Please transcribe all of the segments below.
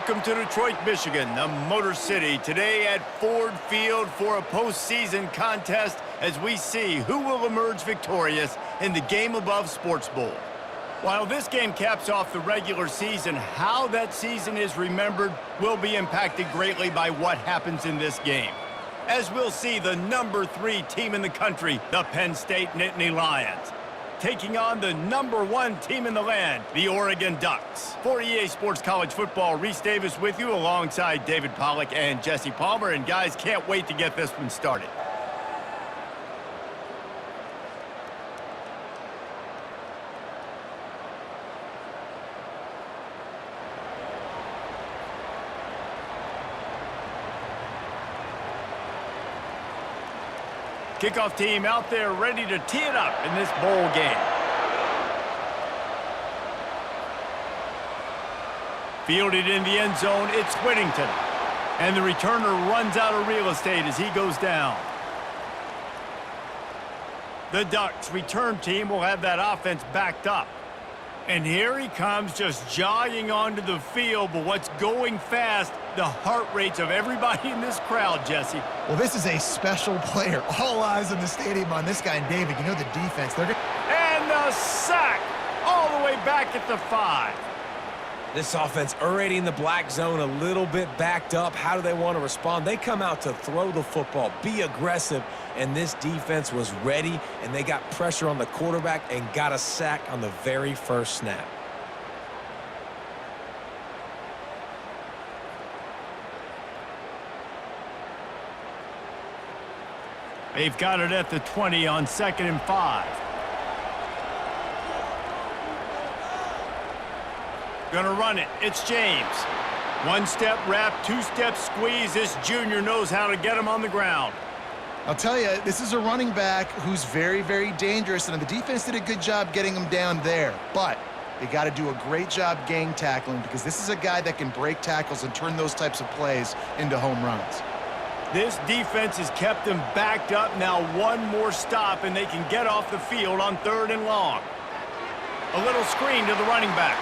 Welcome to Detroit, Michigan, the Motor City. Today at Ford Field for a postseason contest as we see who will emerge victorious in the Game Above Sports Bowl. While this game caps off the regular season, how that season is remembered will be impacted greatly by what happens in this game. As we'll see the number 3 team in the country, the Penn State Nittany Lions, taking on the number 1 team in the land, the Oregon Ducks. For EA Sports College Football, Reese Davis with you alongside David Pollack and Jesse Palmer. And guys, can't wait to get this one started. Kickoff team out there ready to tee it up in this bowl game. Fielded in the end zone, it's Whittington. And the returner runs out of real estate as he goes down. The Ducks return team will have that offense backed up. And here he comes just jogging onto the field, but what's going fast, the heart rates of everybody in this crowd, Jesse. Well, this is a special player. All eyes in the stadium on this guy. And David, you know the defense. And the sack all the way back at the 5. This offense already in the black zone, a little bit backed up. How do they want to respond? They come out to throw the football, be aggressive, and this defense was ready, and they got pressure on the quarterback and got a sack on the very first snap. They've got it at the 20 on 2nd and 5. Gonna run it. It's James. 1-step wrap, 2-step squeeze. This junior knows how to get him on the ground. I'll tell you, this is a running back who's very, very dangerous, and the defense did a good job getting him down there. But they got to do a great job gang tackling because this is a guy that can break tackles and turn those types of plays into home runs. This defense has kept them backed up. Now one more stop, and they can get off the field on 3rd and long. A little screen to the running back.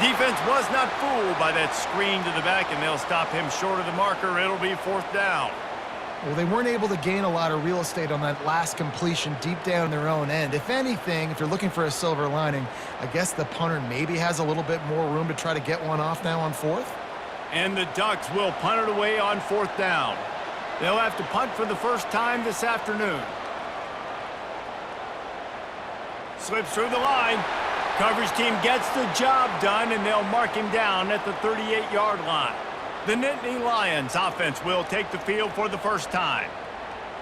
Defense was not fooled by that screen to the back, and they'll stop him short of the marker. It'll be 4th down. Well, they weren't able to gain a lot of real estate on that last completion deep down their own end. If anything, if you're looking for a silver lining, I guess the punter maybe has a little bit more room to try to get one off now on 4th. And the Ducks will punt it away on 4th down. They'll have to punt for the first time this afternoon. Slips through the line. Coverage team gets the job done, and they'll mark him down at the 38-yard line. The Nittany Lions offense will take the field for the first time.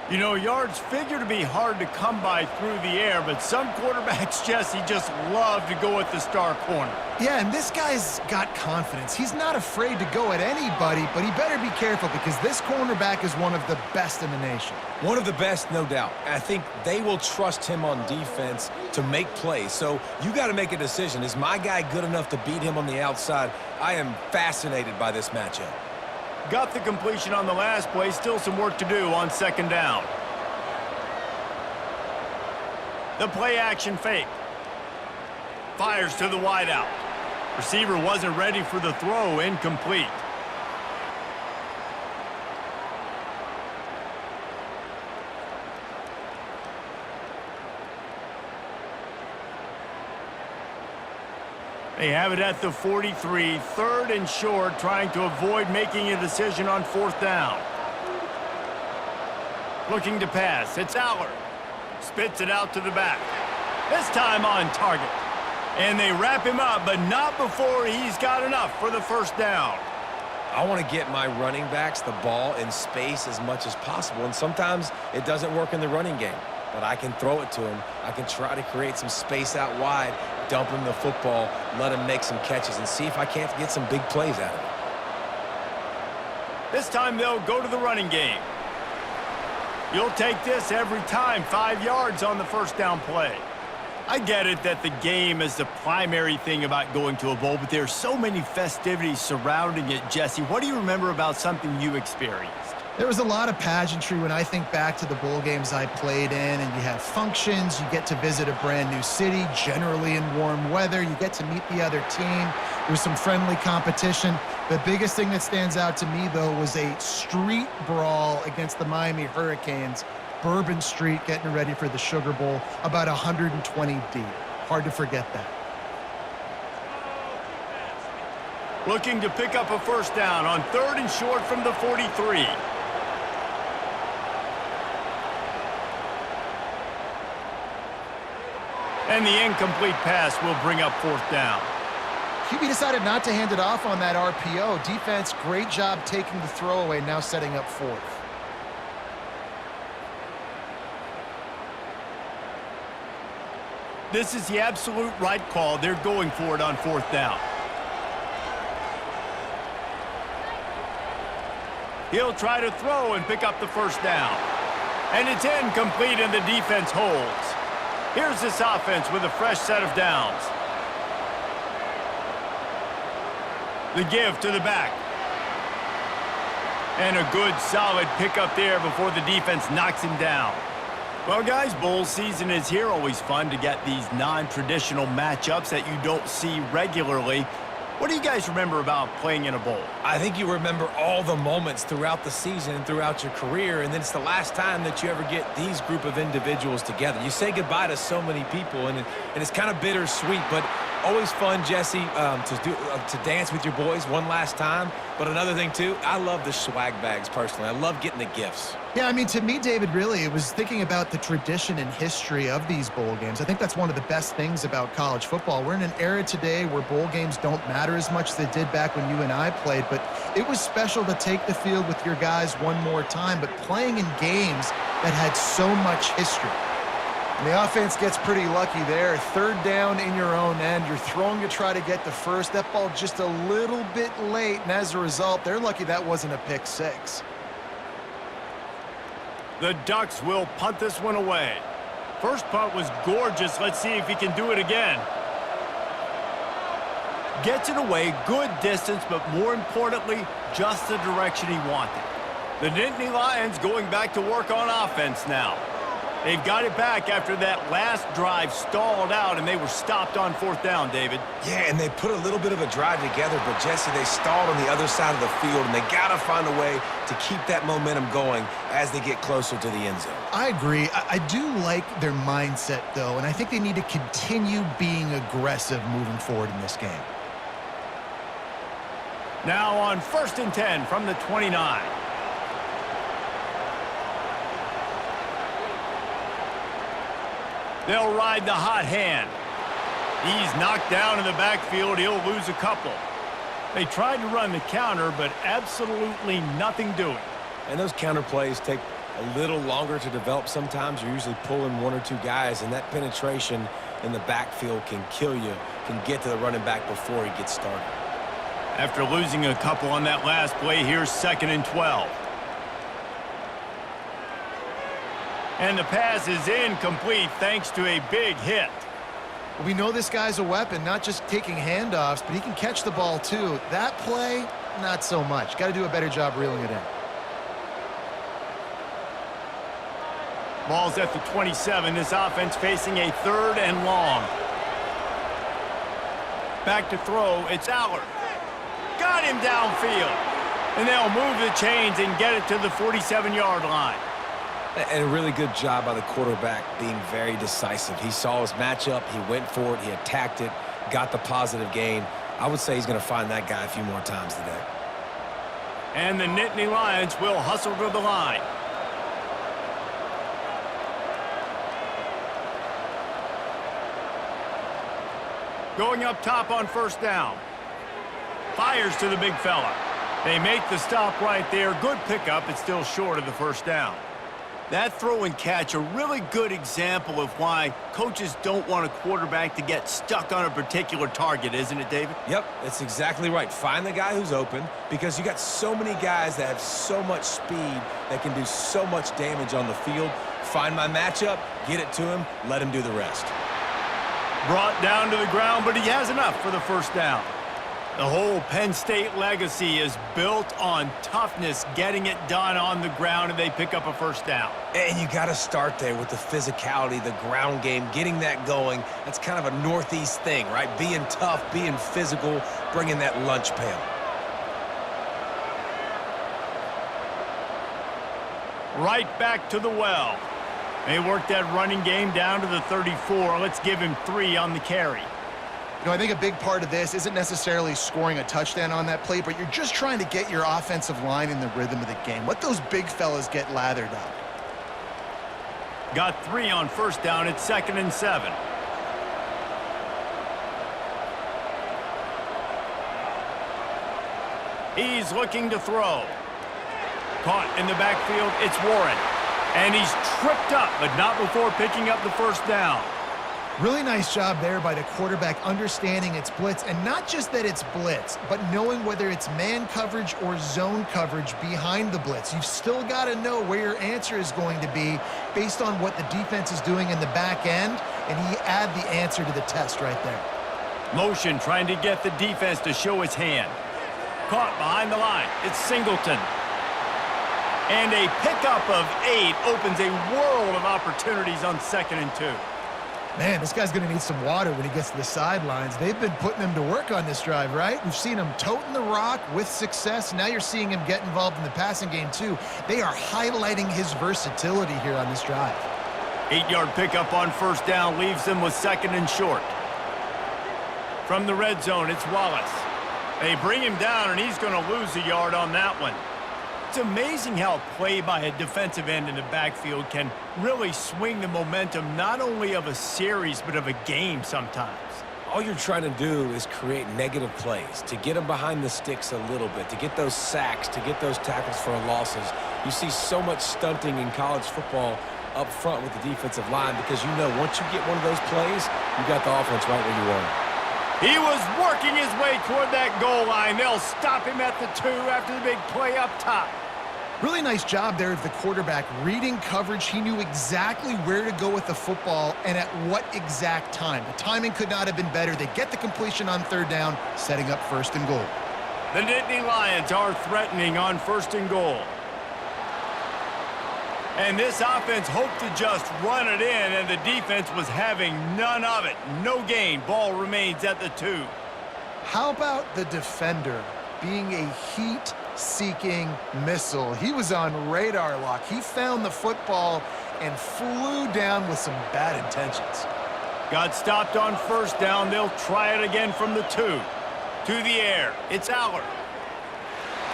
You know, yards figure to be hard to come by through the air, but some quarterbacks, Jesse, just love to go at the star corner. Yeah, and this guy's got confidence. He's not afraid to go at anybody, but he better be careful because this cornerback is one of the best in the nation. One of the best, no doubt. I think they will trust him on defense to make plays. So you got to make a decision. Is my guy good enough to beat him on the outside? I am fascinated by this matchup. Got the completion on the last play. Still some work to do on 2nd down. The play action fake. Fires to the wideout. Receiver wasn't ready for the throw. Incomplete. They have it at the 43, 3rd and short, trying to avoid making a decision on 4th down. Looking to pass, it's Aller. Spits it out to the back. This time on target. And they wrap him up, but not before he's got enough for the 1st down. I want to get my running backs the ball in space as much as possible, and sometimes it doesn't work in the running game. But I can throw it to him. I can try to create some space out wide, dump him the football, let him make some catches, and see if I can't get some big plays out of him. This time they'll go to the running game. You'll take this every time, 5 yards on the 1st down play. I get it that the game is the primary thing about going to a bowl, but there's so many festivities surrounding it, Jesse. What do you remember about something you experienced? There was a lot of pageantry when I think back to the bowl games I played in, and you have functions, you get to visit a brand new city, generally in warm weather, you get to meet the other team, there's some friendly competition. The biggest thing that stands out to me, though, was a street brawl against the Miami Hurricanes, Bourbon Street, getting ready for the Sugar Bowl, about 120 deep. Hard to forget that. Looking to pick up a first down on 3rd and short from the 43. And the incomplete pass will bring up 4th down. QB decided not to hand it off on that RPO. Defense, great job taking the throwaway, now setting up 4th. This is the absolute right call. They're going for it on 4th down. He'll try to throw and pick up the first down. And it's incomplete, and the defense holds. Here's this offense with a fresh set of downs. The give to the back. And a good, solid pickup there before the defense knocks him down. Well, guys, bowl season is here. Always fun to get these non-traditional matchups that you don't see regularly. What do you guys remember about playing in a bowl? I think you remember all the moments throughout the season and throughout your career, and then it's the last time that you ever get these group of individuals together. You say goodbye to so many people, and it's kind of bittersweet, but always fun, Jesse, to dance with your boys one last time. But another thing, too, I love the swag bags, personally. I love getting the gifts. Yeah, I mean, to me, David, really, it was thinking about the tradition and history of these bowl games. I think that's one of the best things about college football. We're in an era today where bowl games don't matter as much as they did back when you and I played, but it was special to take the field with your guys one more time, but playing in games that had so much history. And the offense gets pretty lucky there. 3rd down in your own end. You're throwing to try to get the first. That ball just a little bit late, and as a result, they're lucky that wasn't a pick 6. The Ducks will punt this one away. First punt was gorgeous. Let's see if he can do it again. Gets it away, good distance, but more importantly, just the direction he wanted. The Nittany Lions going back to work on offense now. They've got it back after that last drive stalled out, and they were stopped on 4th down, David. Yeah, and they put a little bit of a drive together, but, Jesse, they stalled on the other side of the field, and they got to find a way to keep that momentum going as they get closer to the end zone. I agree. I do like their mindset, though, and I think they need to continue being aggressive moving forward in this game. Now on 1st and 10 from the 29. They'll ride the hot hand. He's knocked down in the backfield. He'll lose a couple. They tried to run the counter, but absolutely nothing doing. And those counter plays take a little longer to develop sometimes. You're usually pulling 1 or 2 guys, and that penetration in the backfield can kill you, can get to the running back before he gets started. After losing a couple on that last play, here's 2nd and 12. And the pass is incomplete thanks to a big hit. We know this guy's a weapon, not just taking handoffs, but he can catch the ball too. That play, not so much. Got to do a better job reeling it in. Ball's at the 27. This offense facing a 3rd and long. Back to throw. It's Allard. Got him downfield. And they'll move the chains and get it to the 47-yard line. And a really good job by the quarterback being very decisive. He saw his matchup, he went for it, he attacked it, got the positive gain. I would say he's going to find that guy a few more times today. And the Nittany Lions will hustle to the line. Going up top on 1st down. Fires to the big fella. They make the stop right there. Good pickup. It's still short of the 1st down. That throw and catch, a really good example of why coaches don't want a quarterback to get stuck on a particular target, isn't it, David? Yep, that's exactly right. Find the guy who's open, because you got so many guys that have so much speed that can do so much damage on the field. Find my matchup, get it to him, let him do the rest. Brought down to the ground, but he has enough for the 1st down. The whole Penn State legacy is built on toughness, getting it done on the ground, and they pick up a first down. And you got to start there with the physicality, the ground game, getting that going. That's kind of a Northeast thing, right? Being tough, being physical, bringing that lunch pail. Right back to the well. They work that running game down to the 34. Let's give him 3 on the carry. You know, I think a big part of this isn't necessarily scoring a touchdown on that play, but you're just trying to get your offensive line in the rhythm of the game. Let those big fellas get lathered up. Got 3 on first down. It's 2nd and 7. He's looking to throw. Caught in the backfield. It's Warren. And he's tripped up, but not before picking up the first down. Really nice job there by the quarterback understanding it's blitz, and not just that it's blitz, but knowing whether it's man coverage or zone coverage behind the blitz. You've still got to know where your answer is going to be based on what the defense is doing in the back end, and he add the answer to the test right there. Motion trying to get the defense to show his hand. Caught behind the line. It's Singleton. And a pickup of 8 opens a world of opportunities on 2nd and 2. Man, this guy's going to need some water when he gets to the sidelines. They've been putting him to work on this drive, right? We've seen him toting the rock with success. Now you're seeing him get involved in the passing game, too. They are highlighting his versatility here on this drive. 8-yard pickup on first down leaves them with 2nd and short. From the red zone, it's Wallace. They bring him down, and he's going to lose a yard on that one. It's amazing how a play by a defensive end in the backfield can really swing the momentum not only of a series but of a game sometimes. All you're trying to do is create negative plays, to get them behind the sticks a little bit, to get those sacks, to get those tackles for losses. You see so much stunting in college football up front with the defensive line because you know once you get one of those plays, you got the offense right where you want it. He was working his way toward that goal line. They'll stop him at the 2 after the big play up top. Really nice job there of the quarterback reading coverage. He knew exactly where to go with the football and at what exact time. The timing could not have been better. They get the completion on 3rd down, setting up 1st and goal. The Nittany Lions are threatening on 1st and goal. And this offense hoped to just run it in, and the defense was having none of it. No gain. Ball remains at the 2. How about the defender being a heat-seeking missile? He was on radar lock. He found the football and flew down with some bad intentions. Got stopped on first down. They'll try it again from the 2. To the air. It's Aller.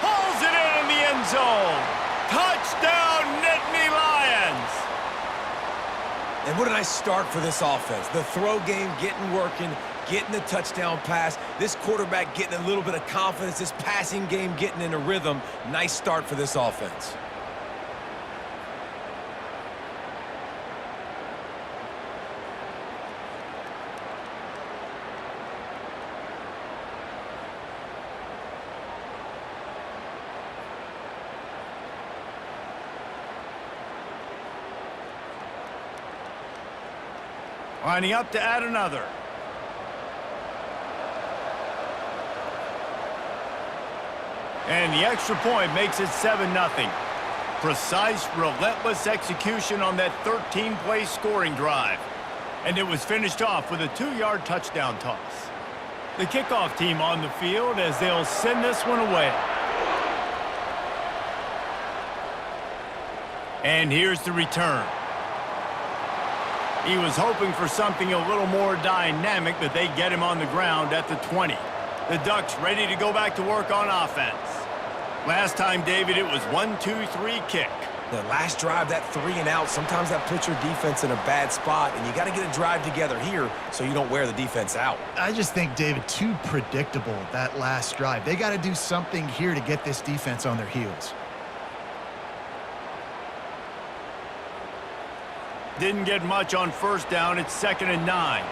Pulls it in the end zone. Touchdown, Nittany Lions! And what a nice start for this offense. The throw game getting working, getting the touchdown pass. This quarterback getting a little bit of confidence. This passing game getting in a rhythm. Nice start for this offense. Lining up to add another. And the extra point makes it 7-0. Precise, relentless execution on that 13-play scoring drive. And it was finished off with a 2-yard touchdown toss. The kickoff team on the field as they'll send this one away. And here's the return. He was hoping for something a little more dynamic, but they get him on the ground at the 20. The Ducks ready to go back to work on offense. Last time, David, it was 1-2-3 kick. The last drive, that 3 and out, sometimes that puts your defense in a bad spot, and you got to get a drive together here so you don't wear the defense out. I just think, David, too predictable, that last drive. They got to do something here to get this defense on their heels. Didn't get much on first down. It's 2nd and 9.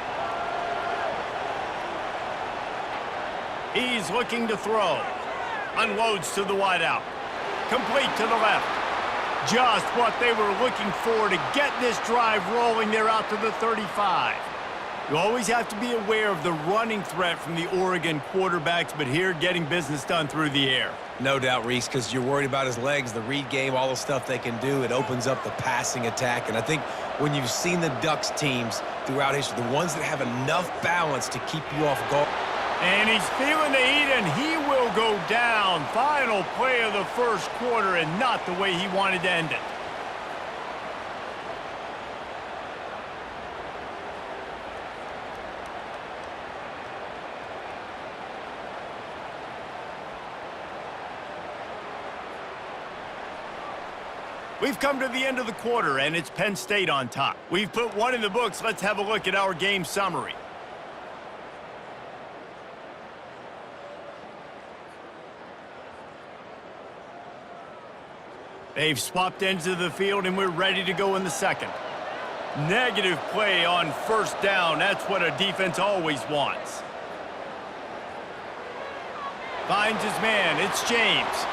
He's looking to throw. Unloads to the wideout. Complete to the left. Just what they were looking for to get this drive rolling. They're out to the 35. You always have to be aware of the running threat from the Oregon quarterbacks, but here getting business done through the air. No doubt, Reese, because you're worried about his legs, the read game, all the stuff they can do. It opens up the passing attack. And I think when you've seen the Ducks teams throughout history, the ones that have enough balance to keep you off guard. And he's feeling the heat, and he will go down. Final play of the first quarter, and not the way he wanted to end it. We've come to the end of the quarter, and it's Penn State on top. We've put one in the books. Let's have a look at our game summary. They've swapped ends of the field, and we're ready to go in the second. Negative play on first down. That's what a defense always wants. Finds his man. It's James.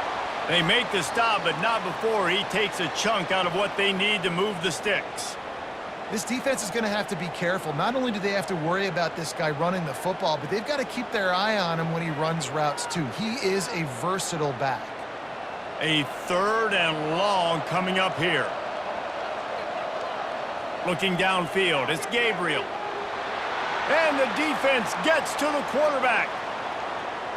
They make the stop, but not before he takes a chunk out of what they need to move the sticks. This defense is going to have to be careful. Not only do they have to worry about this guy running the football, but they've got to keep their eye on him when he runs routes too. He is a versatile back. A third and long coming up here. Looking downfield, it's Gabriel. And the defense gets to the quarterback.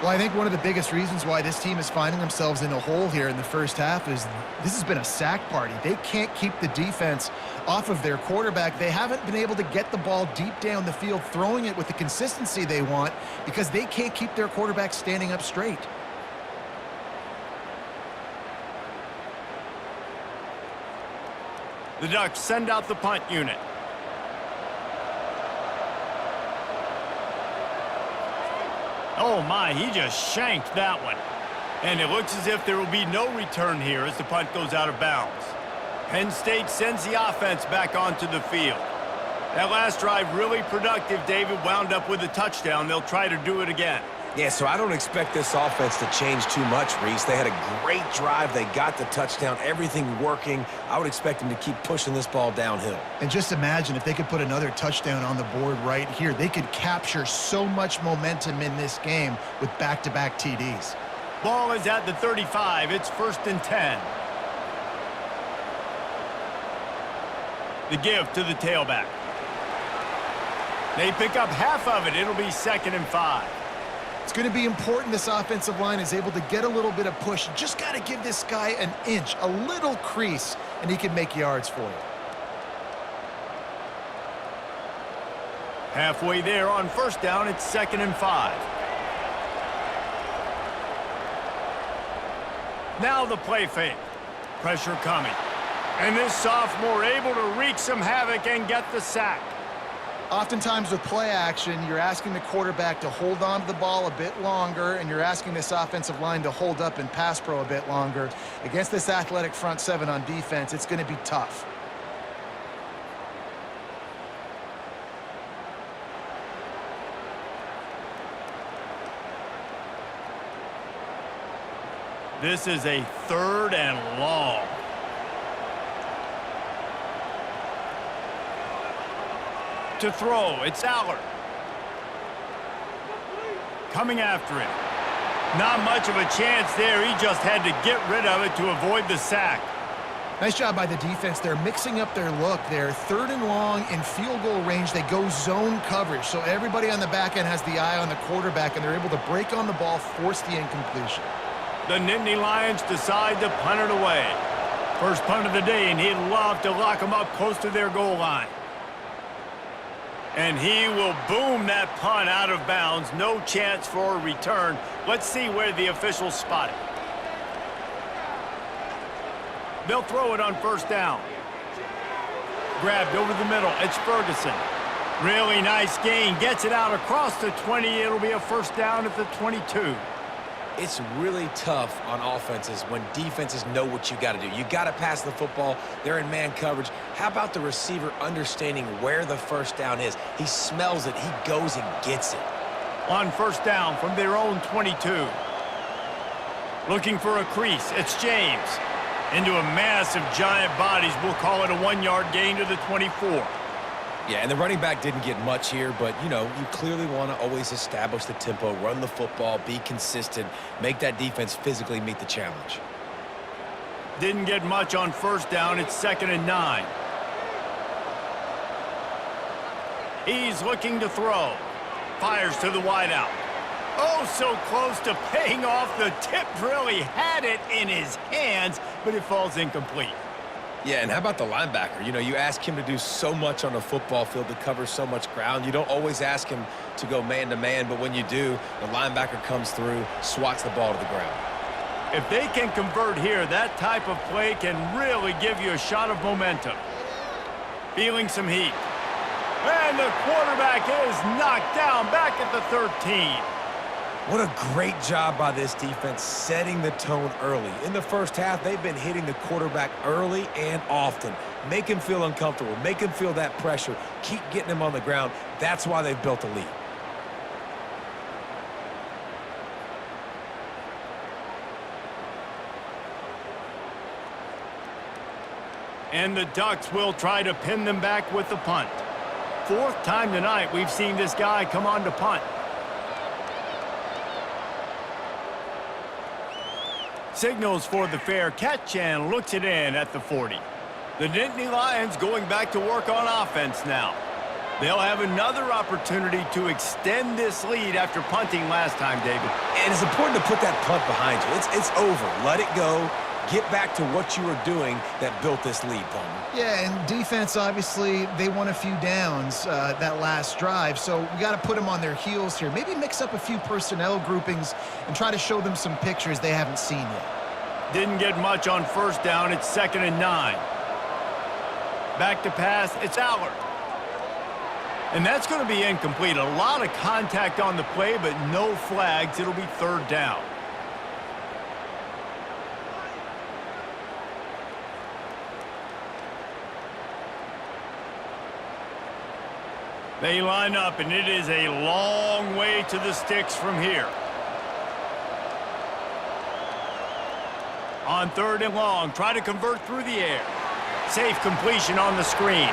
Well, I think one of the biggest reasons why this team is finding themselves in a hole here in the first half is this has been a sack party. They can't keep the defense off of their quarterback. They haven't been able to get the ball deep down the field, throwing it with the consistency they want because they can't keep their quarterback standing up straight. The Ducks send out the punt unit. Oh my, he just shanked that one. And it looks as if there will be no return here as the punt goes out of bounds. Penn State sends the offense back onto the field. That last drive really productive. David wound up with a touchdown. They'll try to do it again. Yeah, so I don't expect this offense to change too much, Reese. They had a great drive. They got the touchdown, everything working. I would expect them to keep pushing this ball downhill. And just imagine if they could put another touchdown on the board right here. They could capture so much momentum in this game with back-to-back TDs. Ball is at the 35. It's 1st and 10. The give to the tailback. They pick up half of it. It'll be 2nd and 5. It's going to be important this offensive line is able to get a little bit of push. Just got to give this guy an inch, a little crease, and he can make yards for you. Halfway there on first down, it's 2nd and 5. Now the play fake. Pressure coming. And this sophomore able to wreak some havoc and get the sack. Oftentimes with play action, you're asking the quarterback to hold on to the ball a bit longer, and you're asking this offensive line to hold up in pass pro a bit longer. Against this athletic front seven on defense, it's going to be tough. This is a 3rd and long. To throw, it's Aller. Coming after him. Not much of a chance there. He just had to get rid of it to avoid the sack. Nice job by the defense. They're mixing up their look. They're 3rd and long in field goal range. They go zone coverage, so everybody on the back end has the eye on the quarterback, and they're able to break on the ball, force the incompletion. The Nittany Lions decide to punt it away. First punt of the day, and he'd love to lock them up close to their goal line. And he will boom that punt out of bounds. No chance for a return. Let's see where the officials spot it. They'll throw it on first down. Grabbed over the middle. It's Ferguson. Really nice gain. Gets it out across the 20. It'll be a first down at the 22. It's really tough on offenses when defenses know what you got to do. You got to pass the football. They're in man coverage. How about the receiver understanding where the first down is? He smells it. He goes and gets it. On first down from their own 22. Looking for a crease. It's James. Into a mass of giant bodies. We'll call it a 1-yard gain to the 24. Yeah, and the running back didn't get much here, but, you know, you clearly want to always establish the tempo, run the football, be consistent, make that defense physically meet the challenge. Didn't get much on first down. It's 2nd and 9. He's looking to throw. Fires to the wideout. Oh, so close to paying off. The tip drill. He had it in his hands, but it falls incomplete. Yeah, and how about the linebacker? You know, you ask him to do so much on the football field, to cover so much ground. You don't always ask him to go man-to-man, but when you do, the linebacker comes through, swats the ball to the ground. If they can convert here, that type of play can really give you a shot of momentum. Feeling some heat. And the quarterback is knocked down back at the 13. What a great job by this defense setting the tone early. In the first half, they've been hitting the quarterback early and often. Make him feel uncomfortable. Make him feel that pressure. Keep getting him on the ground. That's why they've built a lead. And the Ducks will try to pin them back with the punt. 4th time tonight we've seen this guy come on to punt. Signals for the fair catch and looks it in at the 40. The Nittany Lions going back to work on offense now. They'll have another opportunity to extend this lead after punting last time, David. And it's important to put that punt behind you. It's over. Let it go. Get back to what you were doing that built this lead, Palmer. Yeah, and defense, obviously, they won a few downs that last drive, so we got to put them on their heels here. Maybe mix up a few personnel groupings and try to show them some pictures they haven't seen yet. Didn't get much on first down. It's 2nd and 9. Back to pass. It's Allard. And that's going to be incomplete. A lot of contact on the play, but no flags. It'll be 3rd down. They line up, and it is a long way to the sticks from here. On 3rd and long, try to convert through the air. Safe completion on the screen.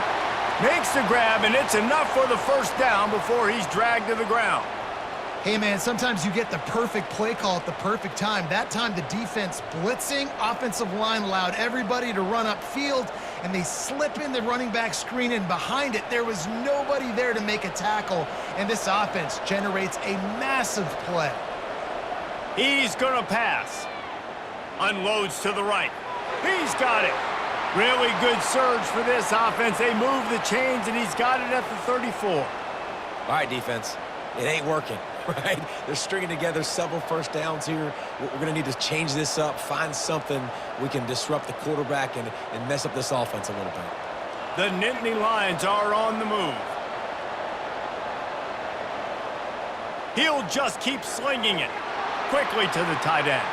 Makes the grab, and it's enough for the 1st down before he's dragged to the ground. Hey, man, sometimes you get the perfect play call at the perfect time. That time, the defense blitzing, offensive line allowed everybody to run upfield, and they slip in the running back screen, and behind it, there was nobody there to make a tackle, and this offense generates a massive play. He's going to pass. Unloads to the right. He's got it. Really good surge for this offense. They move the chains, and he's got it at the 34. All right, defense. It ain't working, right? They're stringing together several 1st downs here. We're going to need to change this up, find something we can disrupt the quarterback and mess up this offense a little bit. The Nittany Lions are on the move. He'll just keep slinging it quickly to the tight end.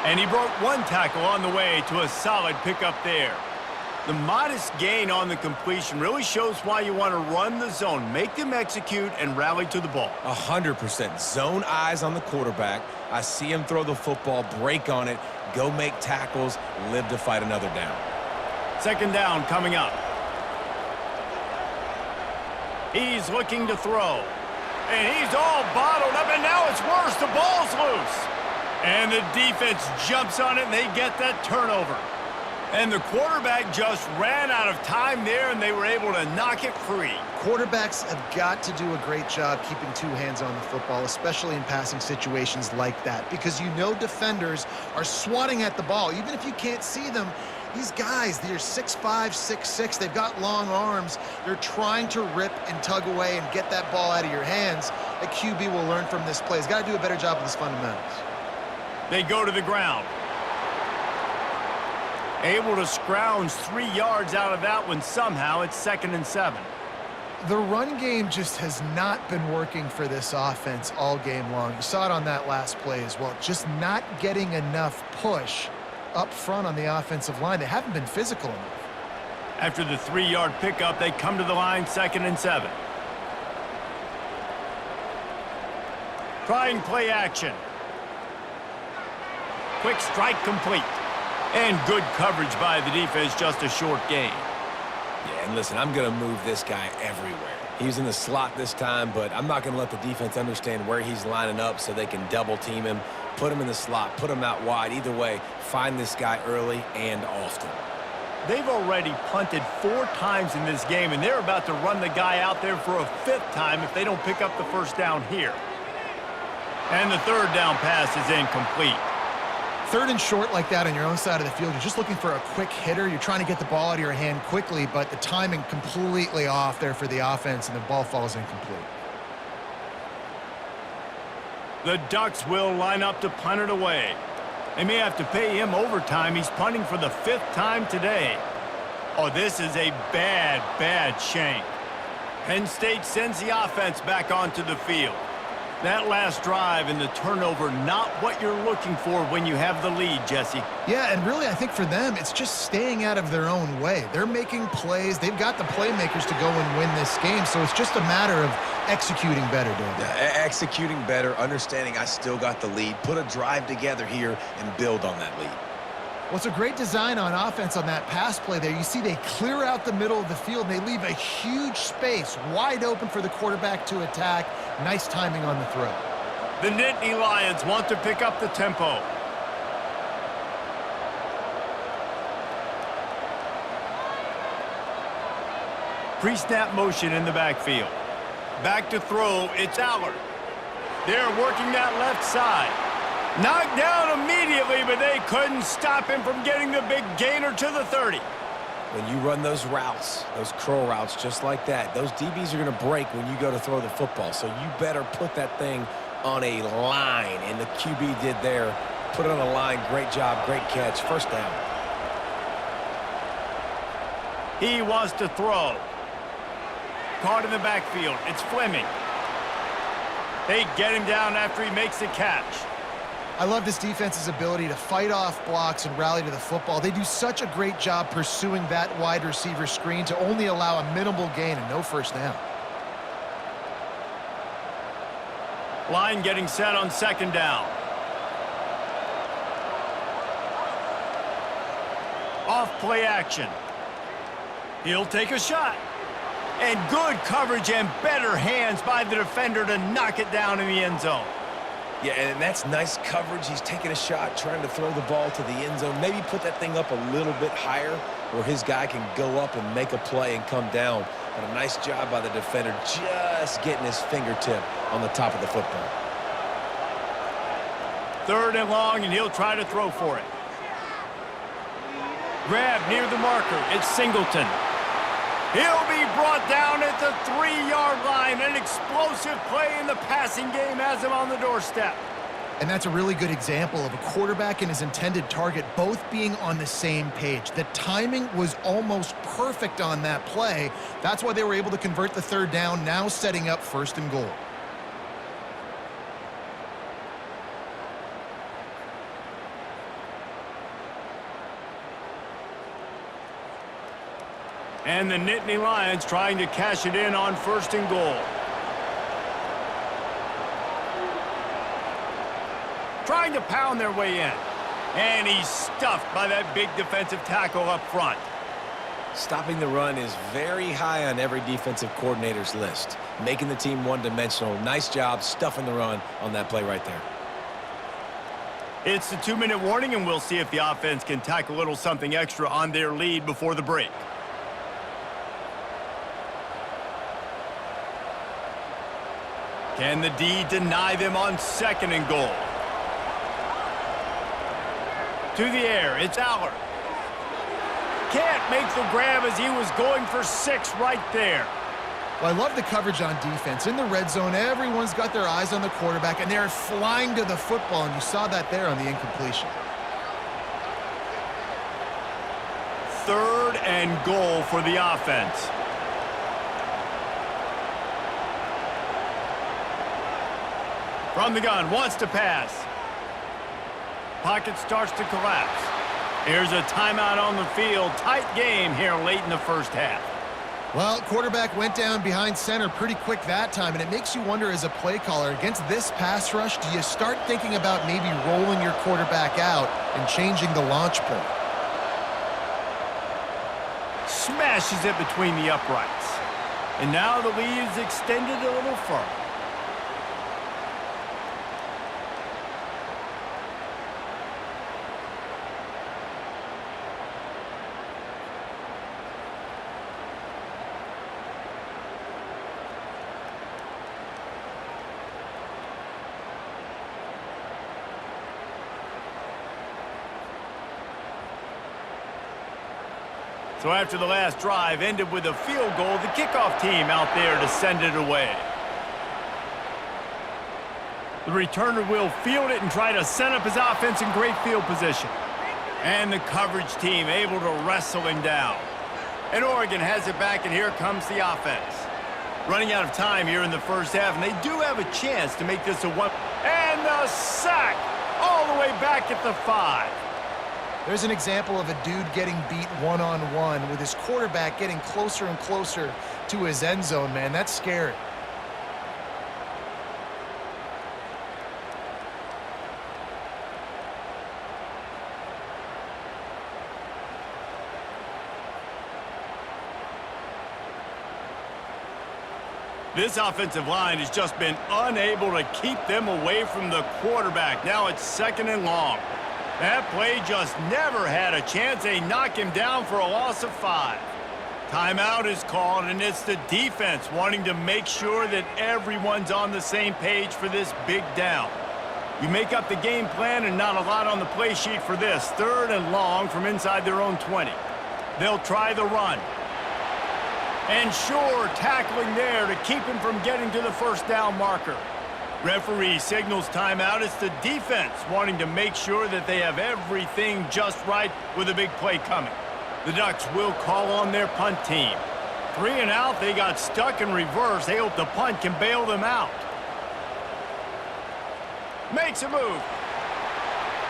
And he broke one tackle on the way to a solid pickup there. The modest gain on the completion really shows why you want to run the zone, make them execute, and rally to the ball. 100%. Zone eyes on the quarterback. I see him throw the football, break on it, go make tackles, live to fight another down. 2nd down coming up. He's looking to throw. And he's all bottled up, and now it's worse. The ball's loose. And the defense jumps on it, and they get that turnover. And the quarterback just ran out of time there, and they were able to knock it free. Quarterbacks have got to do a great job keeping 2 hands on the football, especially in passing situations like that, because you know defenders are swatting at the ball. Even if you can't see them, these guys, they're 6'5", 6'6", they've got long arms. They're trying to rip and tug away and get that ball out of your hands. A QB will learn from this play. He's got to do a better job with his fundamentals. They go to the ground. Able to scrounge 3 yards out of that one somehow. It's 2nd and 7. The run game just has not been working for this offense all game long. You saw it on that last play as well. Just not getting enough push up front on the offensive line. They haven't been physical enough. After the 3-yard pickup, they come to the line, 2nd and 7. Trying play action. Quick strike complete. And good coverage by the defense, just a short gain. Yeah, and listen, I'm going to move this guy everywhere. He's in the slot this time, but I'm not going to let the defense understand where he's lining up so they can double team him, put him in the slot, put him out wide. Either way, find this guy early and often. They've already punted 4 times in this game, and they're about to run the guy out there for a 5th time if they don't pick up the first down here. And the 3rd down pass is incomplete. 3rd and short like that on your own side of the field, you're just looking for a quick hitter. You're trying to get the ball out of your hand quickly, but the timing completely off there for the offense, and the ball falls incomplete. The Ducks will line up to punt it away. They may have to pay him overtime. He's punting for the 5th time today. Oh, this is a bad, bad shank. Penn State sends the offense back onto the field. That last drive and the turnover, not what you're looking for when you have the lead, Jesse. Yeah, and really, I think for them, it's just staying out of their own way. They're making plays. They've got the playmakers to go and win this game, so it's just a matter of executing better, David. Yeah, executing better, understanding I still got the lead, put a drive together here and build on that lead. Well, it's a great design on offense on that pass play there. You see they clear out the middle of the field, and they leave a huge space wide open for the quarterback to attack. Nice timing on the throw. The Nittany Lions want to pick up the tempo. Pre-snap motion in the backfield. Back to throw, it's Allard. They're working that left side. Knocked down immediately, but they couldn't stop him from getting the big gainer to the 30. When you run those routes, those curl routes just like that, those DBs are going to break when you go to throw the football. So you better put that thing on a line, and the QB did there. Put it on a line. Great job, great catch. 1st down. He wants to throw. Caught in the backfield. It's Fleming. They get him down after he makes the catch. I love this defense's ability to fight off blocks and rally to the football. They do such a great job pursuing that wide receiver screen to only allow a minimal gain and no 1st down. Line getting set on 2nd down. Off play action. He'll take a shot. And good coverage and better hands by the defender to knock it down in the end zone. Yeah, and that's nice coverage. He's taking a shot, trying to throw the ball to the end zone. Maybe put that thing up a little bit higher where his guy can go up and make a play and come down. But a nice job by the defender just getting his fingertip on the top of the football. 3rd and long, and he'll try to throw for it. Grab near the marker. It's Singleton. He'll be brought down at the 3-yard line. An explosive play in the passing game has him on the doorstep. And that's a really good example of a quarterback and his intended target both being on the same page. The timing was almost perfect on that play. That's why they were able to convert the 3rd down, now setting up 1st and goal. And the Nittany Lions trying to cash it in on 1st and goal. Trying to pound their way in. And he's stuffed by that big defensive tackle up front. Stopping the run is very high on every defensive coordinator's list. Making the team one-dimensional. Nice job stuffing the run on that play right there. It's the 2-minute warning, and we'll see if the offense can tack a little something extra on their lead before the break. Can the D deny them on 2nd and goal? To the air, it's Allard. Can't make the grab as he was going for 6 right there. Well, I love the coverage on defense. In the red zone, everyone's got their eyes on the quarterback, and they're flying to the football, and you saw that there on the incompletion. 3rd and goal for the offense. From the gun, wants to pass. Pocket starts to collapse. Here's a timeout on the field. Tight game here late in the 1st half. Well, quarterback went down behind center pretty quick that time, and it makes you wonder as a play caller, against this pass rush, do you start thinking about maybe rolling your quarterback out and changing the launch point? smashes it between the uprights. And now the lead is extended a little further. So after the last drive ended with a field goal, the kickoff team out there to send it away. The returner will field it and try to set up his offense in great field position. And the coverage team able to wrestle him down. And Oregon has it back, and here comes the offense. Running out of time here in the first half, and they do have a chance to make this a one. And the sack all the way back at the 5. There's an example of a dude getting beat one-on-one with his quarterback getting closer and closer to his end zone, man. That's scary. This offensive line has just been unable to keep them away from the quarterback. Now it's 2nd and long. That play just never had a chance. They knock him down for a loss of 5. Timeout is called, and it's the defense wanting to make sure that everyone's on the same page for this big down. You make up the game plan and not a lot on the play sheet for this. 3rd and long from inside their own 20. They'll try the run. And sure, tackling there to keep him from getting to the first down marker. Referee signals timeout. It's the defense wanting to make sure that they have everything just right with a big play coming. The Ducks will call on their punt team. 3 and out, they got stuck in reverse. They hope the punt can bail them out. Makes a move.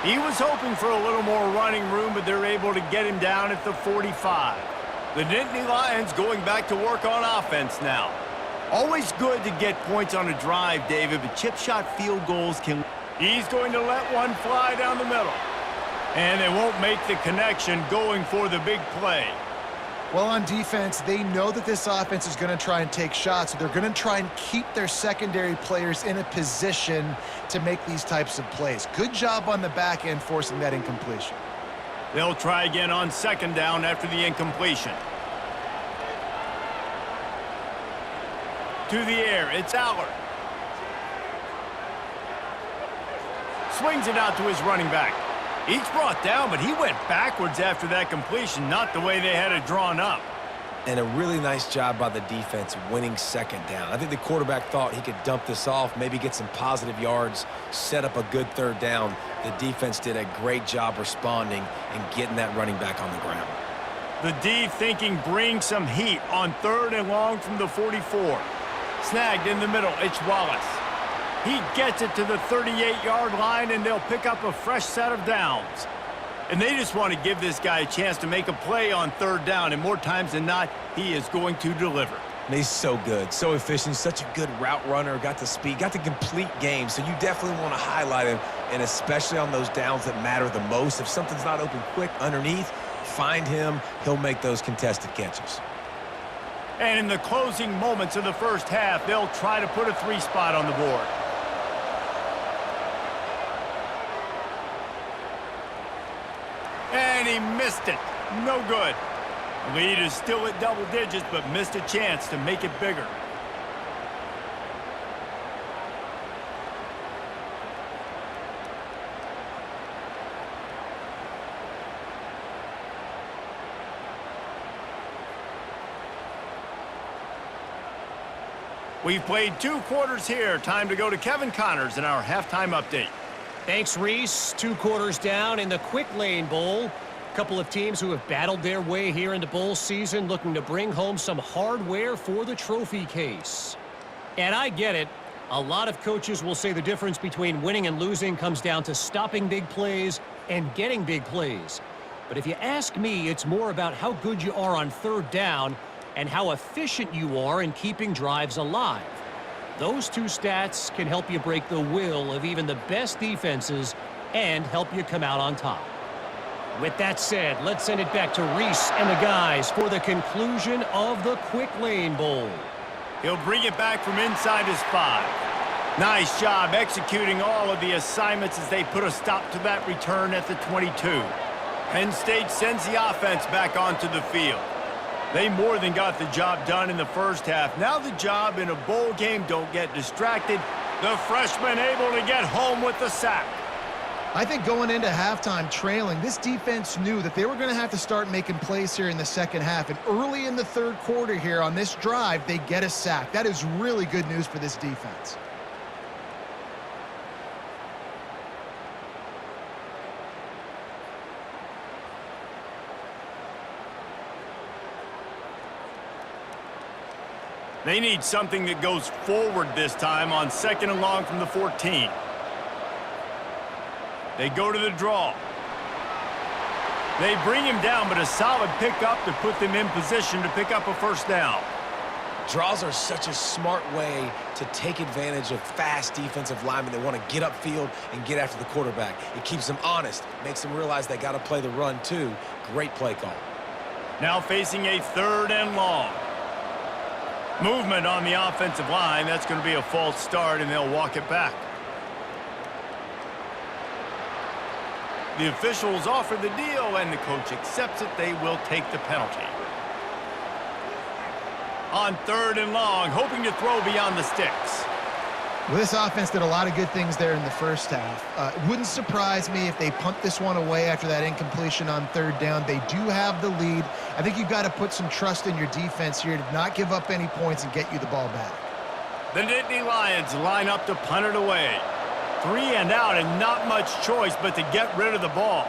He was hoping for a little more running room, but they're able to get him down at the 45. The Nittany Lions going back to work on offense now. Always good to get points on a drive, David, but chip shot field goals can... He's going to let one fly down the middle. And they won't make the connection going for the big play. Well, on defense, they know that this offense is going to try and take shots, so they're going to try and keep their secondary players in a position to make these types of plays. Good job on the back end forcing that incompletion. They'll try again on 2nd down after the incompletion. To the air, it's Allard. Swings it out to his running back. He's brought down, but he went backwards after that completion, not the way they had it drawn up. And a really nice job by the defense winning 2nd down. I think the quarterback thought he could dump this off, maybe get some positive yards, set up a good 3rd down. The defense did a great job responding and getting that running back on the ground. The D thinking bring some heat on 3rd and long from the 44. Snagged in the middle, it's Wallace. He gets it to the 38-yard line, and they'll pick up a fresh set of downs. And they just want to give this guy a chance to make a play on 3rd down, and more times than not, he is going to deliver. And he's so good, so efficient, such a good route runner, got the speed, got the complete game, so you definitely want to highlight him, and especially on those downs that matter the most. If something's not open quick underneath, find him, he'll make those contested catches. And in the closing moments of the first half, they'll try to put a 3 spot on the board. And he missed it. No good. The lead is still at double digits, but missed a chance to make it bigger. We've played 2 quarters here. Time to go to Kevin Connors in our halftime update. Thanks, Reese. 2 quarters down in the Quick Lane Bowl. A couple of teams who have battled their way here into bowl season, looking to bring home some hardware for the trophy case. And I get it. A lot of coaches will say the difference between winning and losing comes down to stopping big plays and getting big plays. But if you ask me, it's more about how good you are on 3rd down and how efficient you are in keeping drives alive. Those 2 stats can help you break the will of even the best defenses and help you come out on top. With that said, let's send it back to Reese and the guys for the conclusion of the Quick Lane Bowl. He'll bring it back from inside his 5. Nice job executing all of the assignments as they put a stop to that return at the 22. Penn State sends the offense back onto the field. They more than got the job done in the first half. Now the job in a bowl game, don't get distracted. The freshman able to get home with the sack. I think going into halftime trailing, this defense knew that they were going to have to start making plays here in the second half. And early in the third quarter here on this drive, they get a sack. That is really good news for this defense. They need something that goes forward this time on 2nd and long from the 14. They go to the draw. They bring him down, but a solid pickup to put them in position to pick up a first down. Draws are such a smart way to take advantage of fast defensive linemen that want to get upfield and get after the quarterback. It keeps them honest, makes them realize they got to play the run too. Great play call. Now facing a 3rd and long. Movement on the offensive line. That's going to be a false start, and they'll walk it back. The officials offer the deal, and the coach accepts it. They will take the penalty. On 3rd and long, hoping to throw beyond the sticks. Well, this offense did a lot of good things there in the first half. It wouldn't surprise me if they punt this one away after that incompletion on 3rd down. They do have the lead. I think you've got to put some trust in your defense here to not give up any points and get you the ball back. The Nittany Lions line up to punt it away. 3 and out, and not much choice but to get rid of the ball.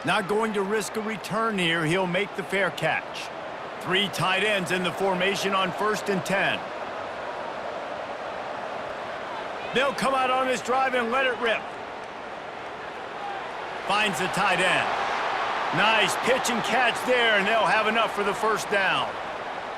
Not going to risk a return here. He'll make the fair catch. 3 tight ends in the formation on 1st and 10. They'll come out on this drive and let it rip. Finds the tight end. Nice pitch and catch there, and they'll have enough for the first down.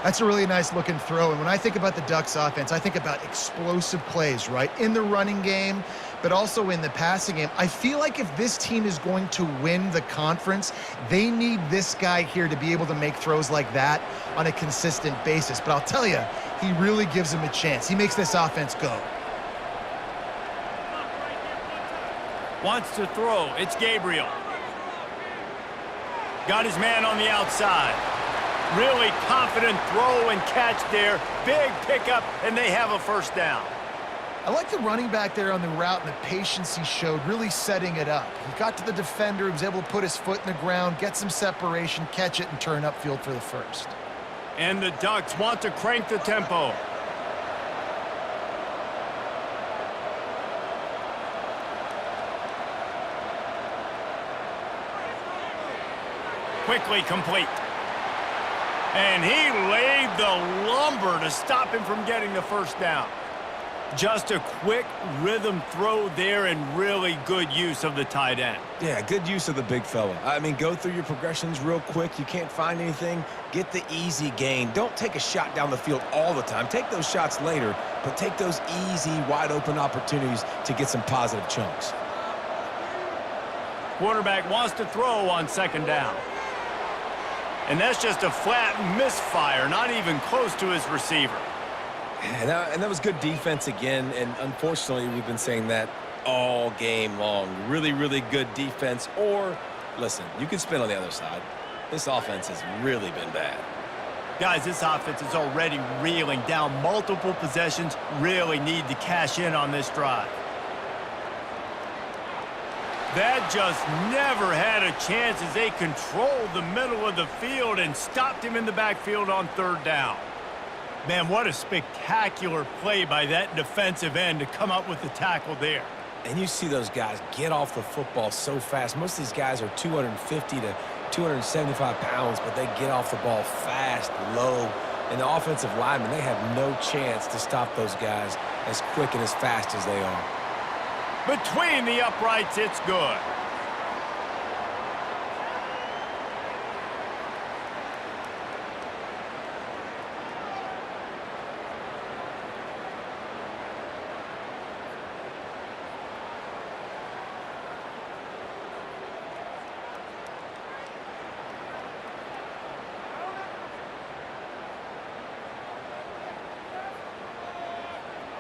That's a really nice looking throw. And when I think about the Ducks offense, I think about explosive plays, right? In the running game, but also in the passing game. I feel like if this team is going to win the conference, they need this guy here to be able to make throws like that on a consistent basis. But I'll tell you, he really gives them a chance. He makes this offense go. Wants to throw. It's Gabriel. Got his man on the outside. Really confident throw and catch there. Big pickup, and they have a first down. I like the running back there on the route and the patience he showed, really setting it up. He got to the defender, he was able to put his foot in the ground, get some separation, catch it, and turn upfield for the first. And the Ducks want to crank the tempo. Quickly complete. And he laid the lumber to stop him from getting the first down. Just a quick rhythm throw there and really good use of the tight end. Yeah, good use of the big fella. I mean, go through your progressions real quick. You can't find anything. Get the easy gain. Don't take a shot down the field all the time. Take those shots later, but take those easy, wide-open opportunities to get some positive chunks. Quarterback wants to throw on 2nd down. And that's just a flat misfire, not even close to his receiver. And that was good defense again, and unfortunately, we've been saying that all game long. Really, really good defense. Or, listen, you can spin on the other side. This offense has really been bad. Guys, this offense is already reeling down multiple possessions. Really need to cash in on this drive. That just never had a chance as they controlled the middle of the field and stopped him in the backfield on 3rd down. Man, what a spectacular play by that defensive end to come up with the tackle there. And you see those guys get off the football so fast. Most of these guys are 250 to 275 pounds, but they get off the ball fast, low. And the offensive linemen, they have no chance to stop those guys as quick and as fast as they are. Between the uprights, it's good.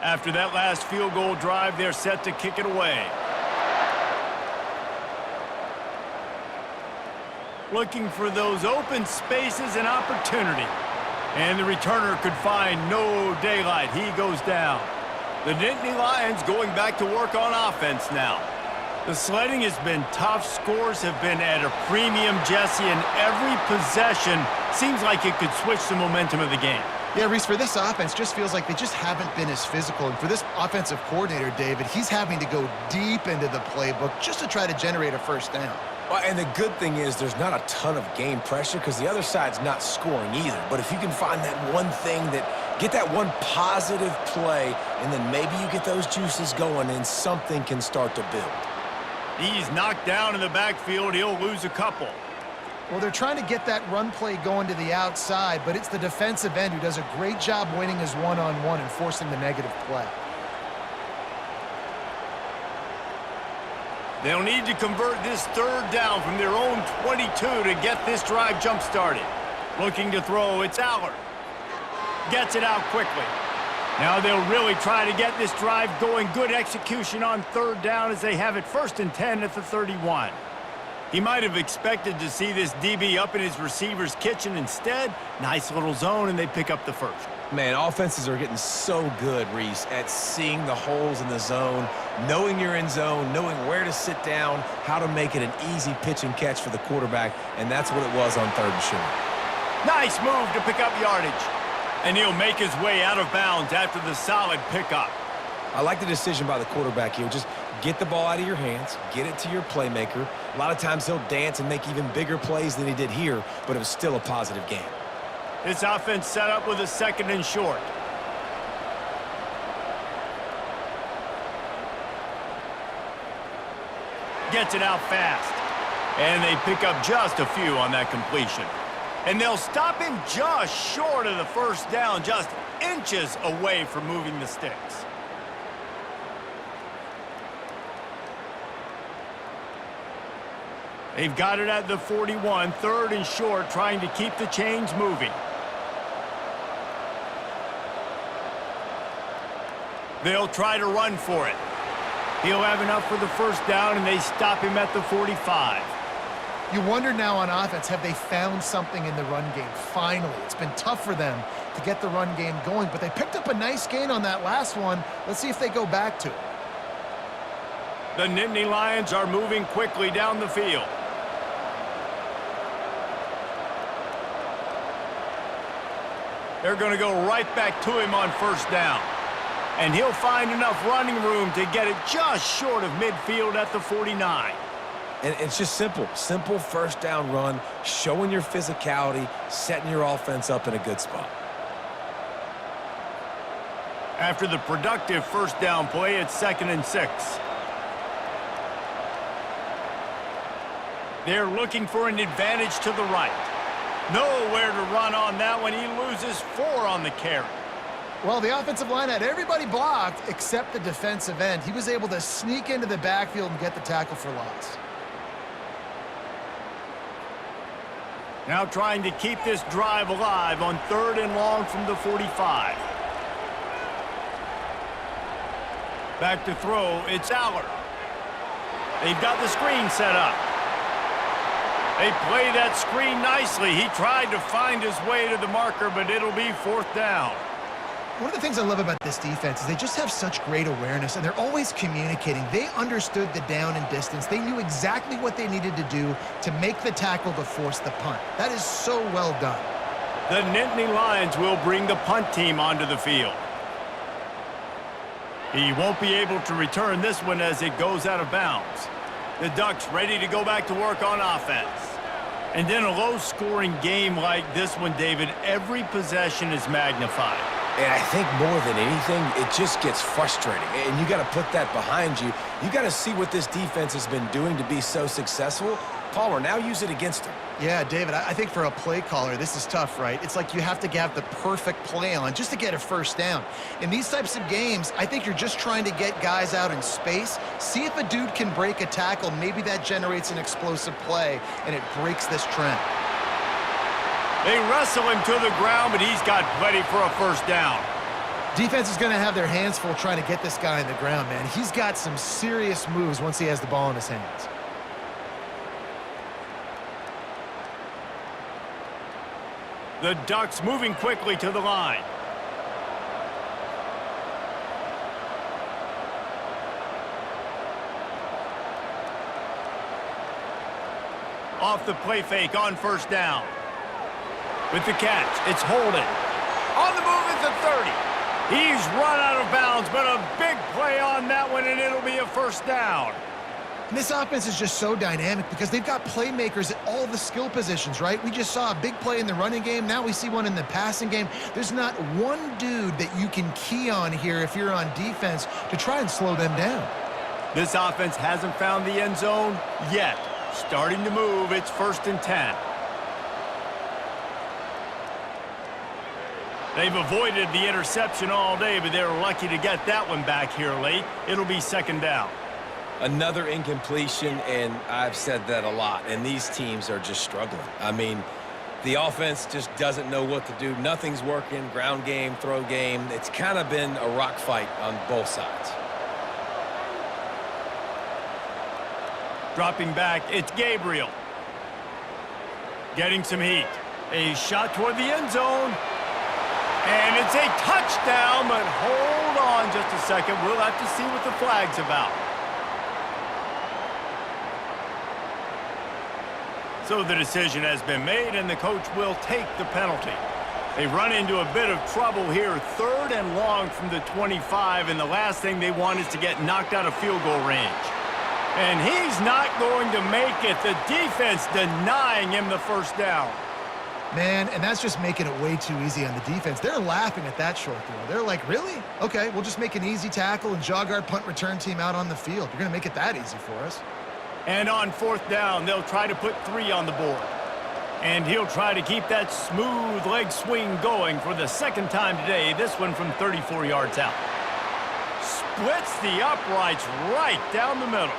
After that last field goal drive, they're set to kick it away. Looking for those open spaces and opportunity. And the returner could find no daylight. He goes down. The Nittany Lions going back to work on offense now. The sledding has been tough. Scores have been at a premium, Jesse, and every possession seems like it could switch the momentum of the game. Yeah, Reese, for this offense, just feels like they just haven't been as physical. And for this offensive coordinator, David, he's having to go deep into the playbook just to try to generate a first down. Well, and the good thing is there's not a ton of game pressure because the other side's not scoring either. But if you can find that one thing get that one positive play, and then maybe you get those juices going and something can start to build. He's knocked down in the backfield. He'll lose a couple. Well, they're trying to get that run play going to the outside, but it's the defensive end who does a great job winning his one-on-one and forcing the negative play. They'll need to convert this third down from their own 22 to get this drive jump-started. Looking to throw, it's Aller. Gets it out quickly. Now they'll really try to get this drive going. Good execution on third down as they have it 1st and 10 at the 31. He might have expected to see this DB up in his receiver's kitchen. Instead, nice little zone, and they pick up the first. Man, offenses are getting so good, Reese, at seeing the holes in the zone, knowing you're in zone, knowing where to sit down, how to make it an easy pitch and catch for the quarterback, and that's what it was on 3rd and short. Nice move to pick up yardage. And he'll make his way out of bounds after the solid pickup. I like the decision by the quarterback here. Just get the ball out of your hands, get it to your playmaker. A lot of times he'll dance and make even bigger plays than he did here, but it was still a positive game. This offense set up with a 2nd and short. Gets it out fast. And they pick up just a few on that completion. And they'll stop him just short of the first down, just inches away from moving the sticks. They've got it at the 41, 3rd and short, trying to keep the chains moving. They'll try to run for it. He'll have enough for the first down, and they stop him at the 45. You wonder now on offense, have they found something in the run game? Finally, it's been tough for them to get the run game going, but they picked up a nice gain on that last one. Let's see if they go back to it. The Nittany Lions are moving quickly down the field. They're going to go right back to him on first down. And he'll find enough running room to get it just short of midfield at the 49. And it's just simple first down run, showing your physicality, setting your offense up in a good spot. After the productive first down play, it's 2nd and 6. They're looking for an advantage to the right. Nowhere to run on that one. He loses 4 on the carry. Well, the offensive line had everybody blocked except the defensive end. He was able to sneak into the backfield and get the tackle for loss. Now trying to keep this drive alive on 3rd and long from the 45. Back to throw, it's Aller. They've got the screen set up. They play that screen nicely. He tried to find his way to the marker, but it'll be 4th down. One of the things I love about this defense is they just have such great awareness, and they're always communicating. They understood the down and distance. They knew exactly what they needed to do to make the tackle to force the punt. That is so well done. The Nittany Lions will bring the punt team onto the field. He won't be able to return this one as it goes out of bounds. The Ducks ready to go back to work on offense. And in a low-scoring game like this one, David, every possession is magnified. And I think more than anything, it just gets frustrating. And you got to put that behind you. You got to see what this defense has been doing to be so successful. Palmer, now use it against him. Yeah, David, I think for a play caller, this is tough, right? It's like you have to have the perfect play on just to get a first down. In these types of games, I think you're just trying to get guys out in space, see if a dude can break a tackle. Maybe that generates an explosive play, and it breaks this trend. They wrestle him to the ground, but he's got plenty for a first down. Defense is going to have their hands full trying to get this guy on the ground, man. He's got some serious moves once he has the ball in his hands. The Ducks moving quickly to the line. Off the play fake on first down. With the catch, it's Holden. On the move, it's a 30. He's run out of bounds, but a big play on that one, and it'll be a first down. And this offense is just so dynamic because they've got playmakers at all the skill positions, right? We just saw a big play in the running game. Now we see one in the passing game. There's not one dude that you can key on here if you're on defense to try and slow them down. This offense hasn't found the end zone yet. Starting to move, it's 1st and 10. They've avoided the interception all day, but they're lucky to get that one back here late. It'll be 2nd down. Another incompletion, and I've said that a lot, and these teams are just struggling. I mean, the offense just doesn't know what to do. Nothing's working, ground game, throw game. It's kind of been a rock fight on both sides. Dropping back, it's Gabriel. Getting some heat. A shot toward the end zone. And it's a touchdown, but hold on just a second. We'll have to see what the flag's about. So the decision has been made, and the coach will take the penalty. They run into a bit of trouble here. 3rd and long from the 25, and the last thing they want is to get knocked out of field goal range. And he's not going to make it. The defense denying him the first down. Man, and that's just making it way too easy on the defense. They're laughing at that short throw. They're like, really? Okay, we'll just make an easy tackle and jog our punt return team out on the field. You're going to make it that easy for us. And on 4th down, they'll try to put 3 on the board. And he'll try to keep that smooth leg swing going for the 2nd time today, this one from 34 yards out. Splits the uprights right down the middle.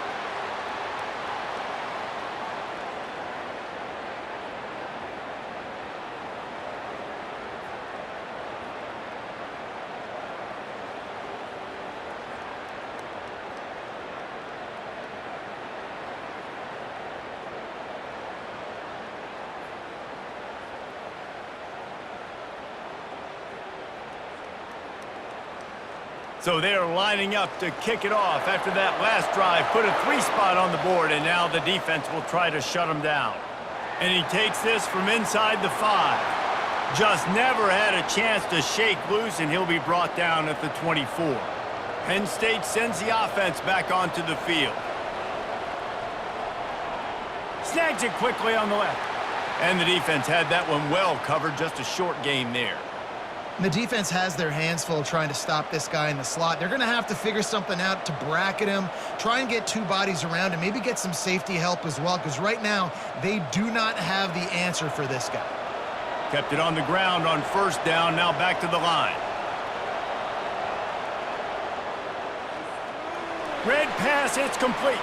So they're lining up to kick it off after that last drive. Put a 3 spot on the board, and now the defense will try to shut him down. And he takes this from inside the 5. Just never had a chance to shake loose, and he'll be brought down at the 24. Penn State sends the offense back onto the field. Snags it quickly on the left. And the defense had that one well covered. Just a short game there. And the defense has their hands full trying to stop this guy in the slot. They're going to have to figure something out to bracket him, try and get 2 bodies around, and maybe get some safety help as well, because right now they do not have the answer for this guy. Kept it on the ground on 1st down, now back to the line. Red pass, it's complete.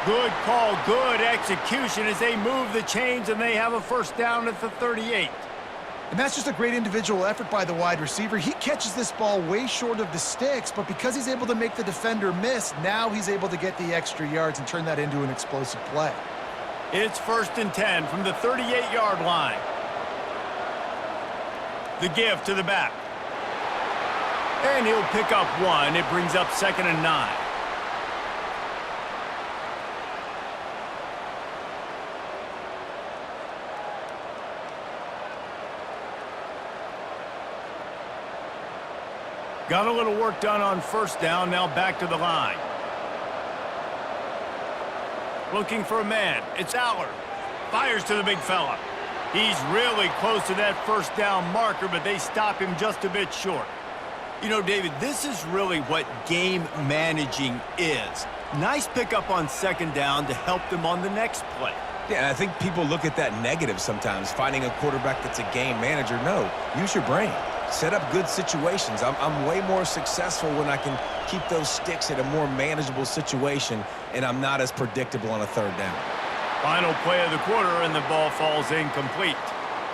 Good call, good execution as they move the chains, and they have a 1st down at the 38. And that's just a great individual effort by the wide receiver. He catches this ball way short of the sticks, but because he's able to make the defender miss, now he's able to get the extra yards and turn that into an explosive play. It's 1st and 10 from the 38-yard line. The give to the back. And he'll pick up 1. It brings up 2nd and 9. Got a little work done on 1st down, now back to the line. Looking for a man. It's Aller. Fires to the big fella. He's really close to that 1st down marker, but they stop him just a bit short. You know, David, this is really what game managing is. Nice pickup on 2nd down to help them on the next play. Yeah, and I think people look at that negative sometimes, finding a quarterback that's a game manager. No, use your brain. Set up good situations. I'm way more successful when I can keep those sticks at a more manageable situation, and I'm not as predictable on a 3rd down. Final play of the quarter, and the ball falls incomplete.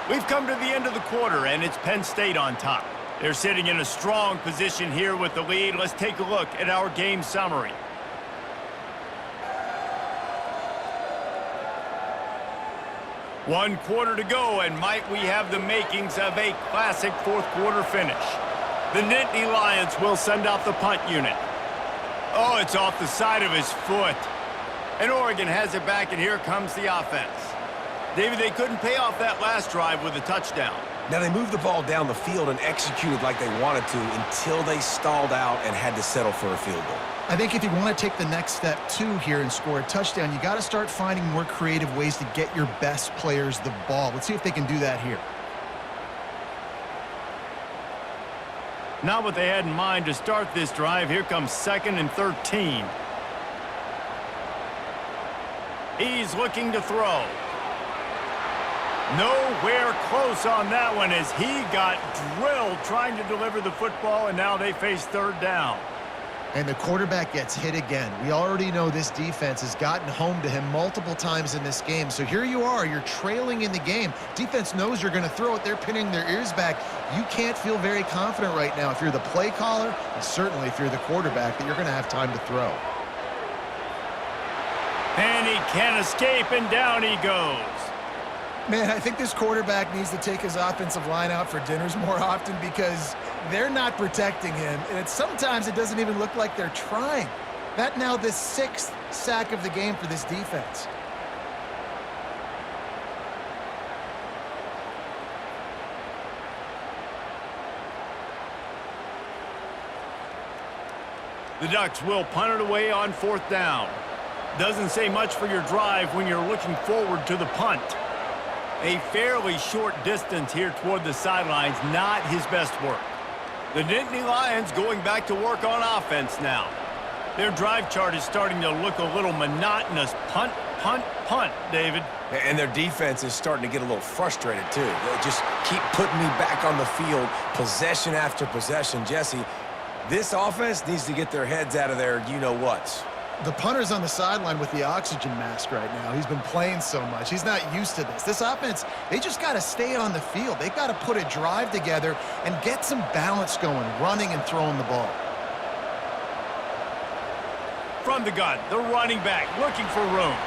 We've come to the end of the quarter, and it's Penn State on top. They're sitting in a strong position here with the lead. Let's take a look at our game summary. One quarter to go, and might we have the makings of a classic fourth quarter finish. The Nittany Lions will send out the punt unit. Oh, it's off the side of his foot. And Oregon has it back, and here comes the offense. David, they couldn't pay off that last drive with a touchdown. Now, they moved the ball down the field and executed like they wanted to until they stalled out and had to settle for a field goal. I think if you want to take the next step, too, here and score a touchdown, you got to start finding more creative ways to get your best players the ball. Let's see if they can do that here. Not what they had in mind to start this drive. Here comes 2nd and 13. He's looking to throw. Nowhere close on that one as he got drilled trying to deliver the football, and now they face 3rd down. And the quarterback gets hit again. We already know this defense has gotten home to him multiple times in this game. So here you are, you're trailing in the game. Defense knows you're going to throw it. They're pinning their ears back. You can't feel very confident right now if you're the play caller, and certainly if you're the quarterback, that you're going to have time to throw. And he can't escape, and down he goes. Man, I think this quarterback needs to take his offensive line out for dinners more often because they're not protecting him. And sometimes it doesn't even look like they're trying. That now the 6th sack of the game for this defense. The Ducks will punt it away on 4th down. Doesn't say much for your drive when you're looking forward to the punt. A fairly short distance here toward the sidelines, not his best work. The Nittany Lions going back to work on offense now. Their drive chart is starting to look a little monotonous. Punt, punt, punt, David. And their defense is starting to get a little frustrated, too. They just keep putting me back on the field, possession after possession. Jesse, this offense needs to get their heads out of their you-know-whats. The punter's on the sideline with the oxygen mask right now. He's been playing so much. He's not used to this. This offense, they just got to stay on the field. They've got to put a drive together and get some balance going, running and throwing the ball. From the gun, the running back looking for room.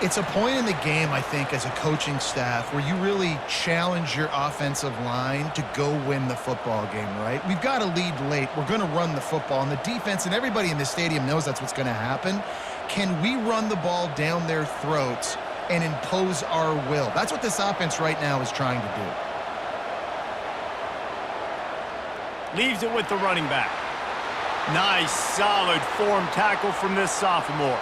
It's a point in the game, I think, as a coaching staff where you really challenge your offensive line to go win the football game, right? We've got to lead late. We're going to run the football, and the defense and everybody in the stadium knows that's what's going to happen. Can we run the ball down their throats and impose our will? That's what this offense right now is trying to do. Leaves it with the running back. Nice, solid form tackle from this sophomore.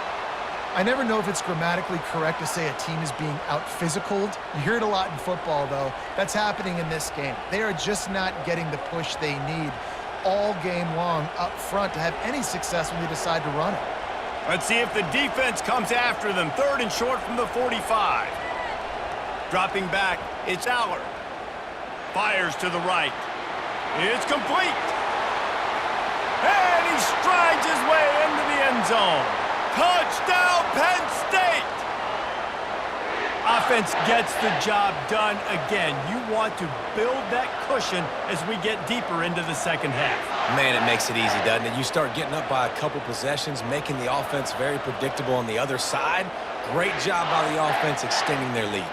I never know if it's grammatically correct to say a team is being out-physicaled. You hear it a lot in football, though. That's happening in this game. They are just not getting the push they need all game long up front to have any success when they decide to run it. Let's see if the defense comes after them. 3rd and short from the 45. Dropping back, it's Aller. Fires to the right. It's complete. And he strides his way into the end zone. Touchdown, Penn State! Offense gets the job done again. You want to build that cushion as we get deeper into the second half. Man, it makes it easy, doesn't it? You start getting up by a couple possessions, making the offense very predictable on the other side. Great job by the offense extending their lead.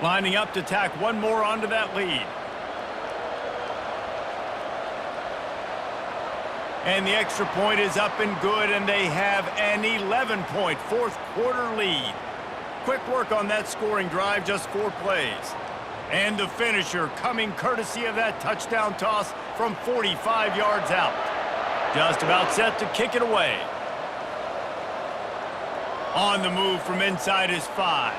Lining up to tack one more onto that lead. And the extra point is up and good, and they have an 11-point fourth quarter lead. Quick work on that scoring drive, just 4 plays. And the finisher coming courtesy of that touchdown toss from 45 yards out. Just about set to kick it away. On the move from inside his 5.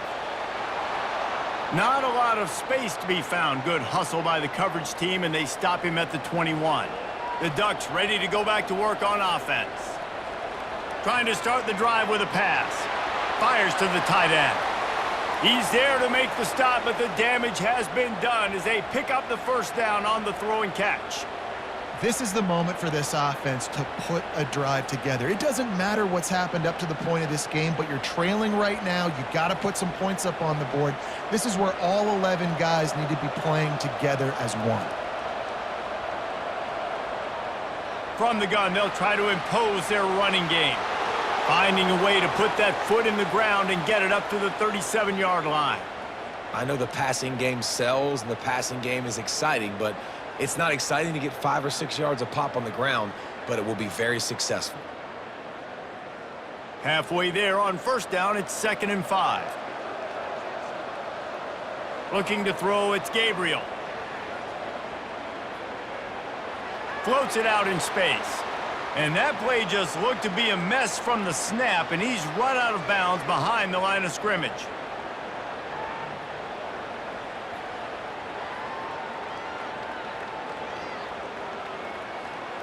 Not a lot of space to be found. Good hustle by the coverage team, and they stop him at the 21. The Ducks ready to go back to work on offense. Trying to start the drive with a pass. Fires to the tight end. He's there to make the stop, but the damage has been done as they pick up the first down on the throw and catch. This is the moment for this offense to put a drive together. It doesn't matter what's happened up to the point of this game, but you're trailing right now. You got to put some points up on the board. This is where all 11 guys need to be playing together as one. From the gun, they'll try to impose their running game, finding a way to put that foot in the ground and get it up to the 37-yard line. I know the passing game sells and the passing game is exciting, but it's not exciting to get 5 or 6 yards a pop on the ground, but it will be very successful. Halfway there on first down, it's 2nd and 5. Looking to throw, it's Gabriel. Floats it out in space. And that play just looked to be a mess from the snap, and he's run out of bounds behind the line of scrimmage.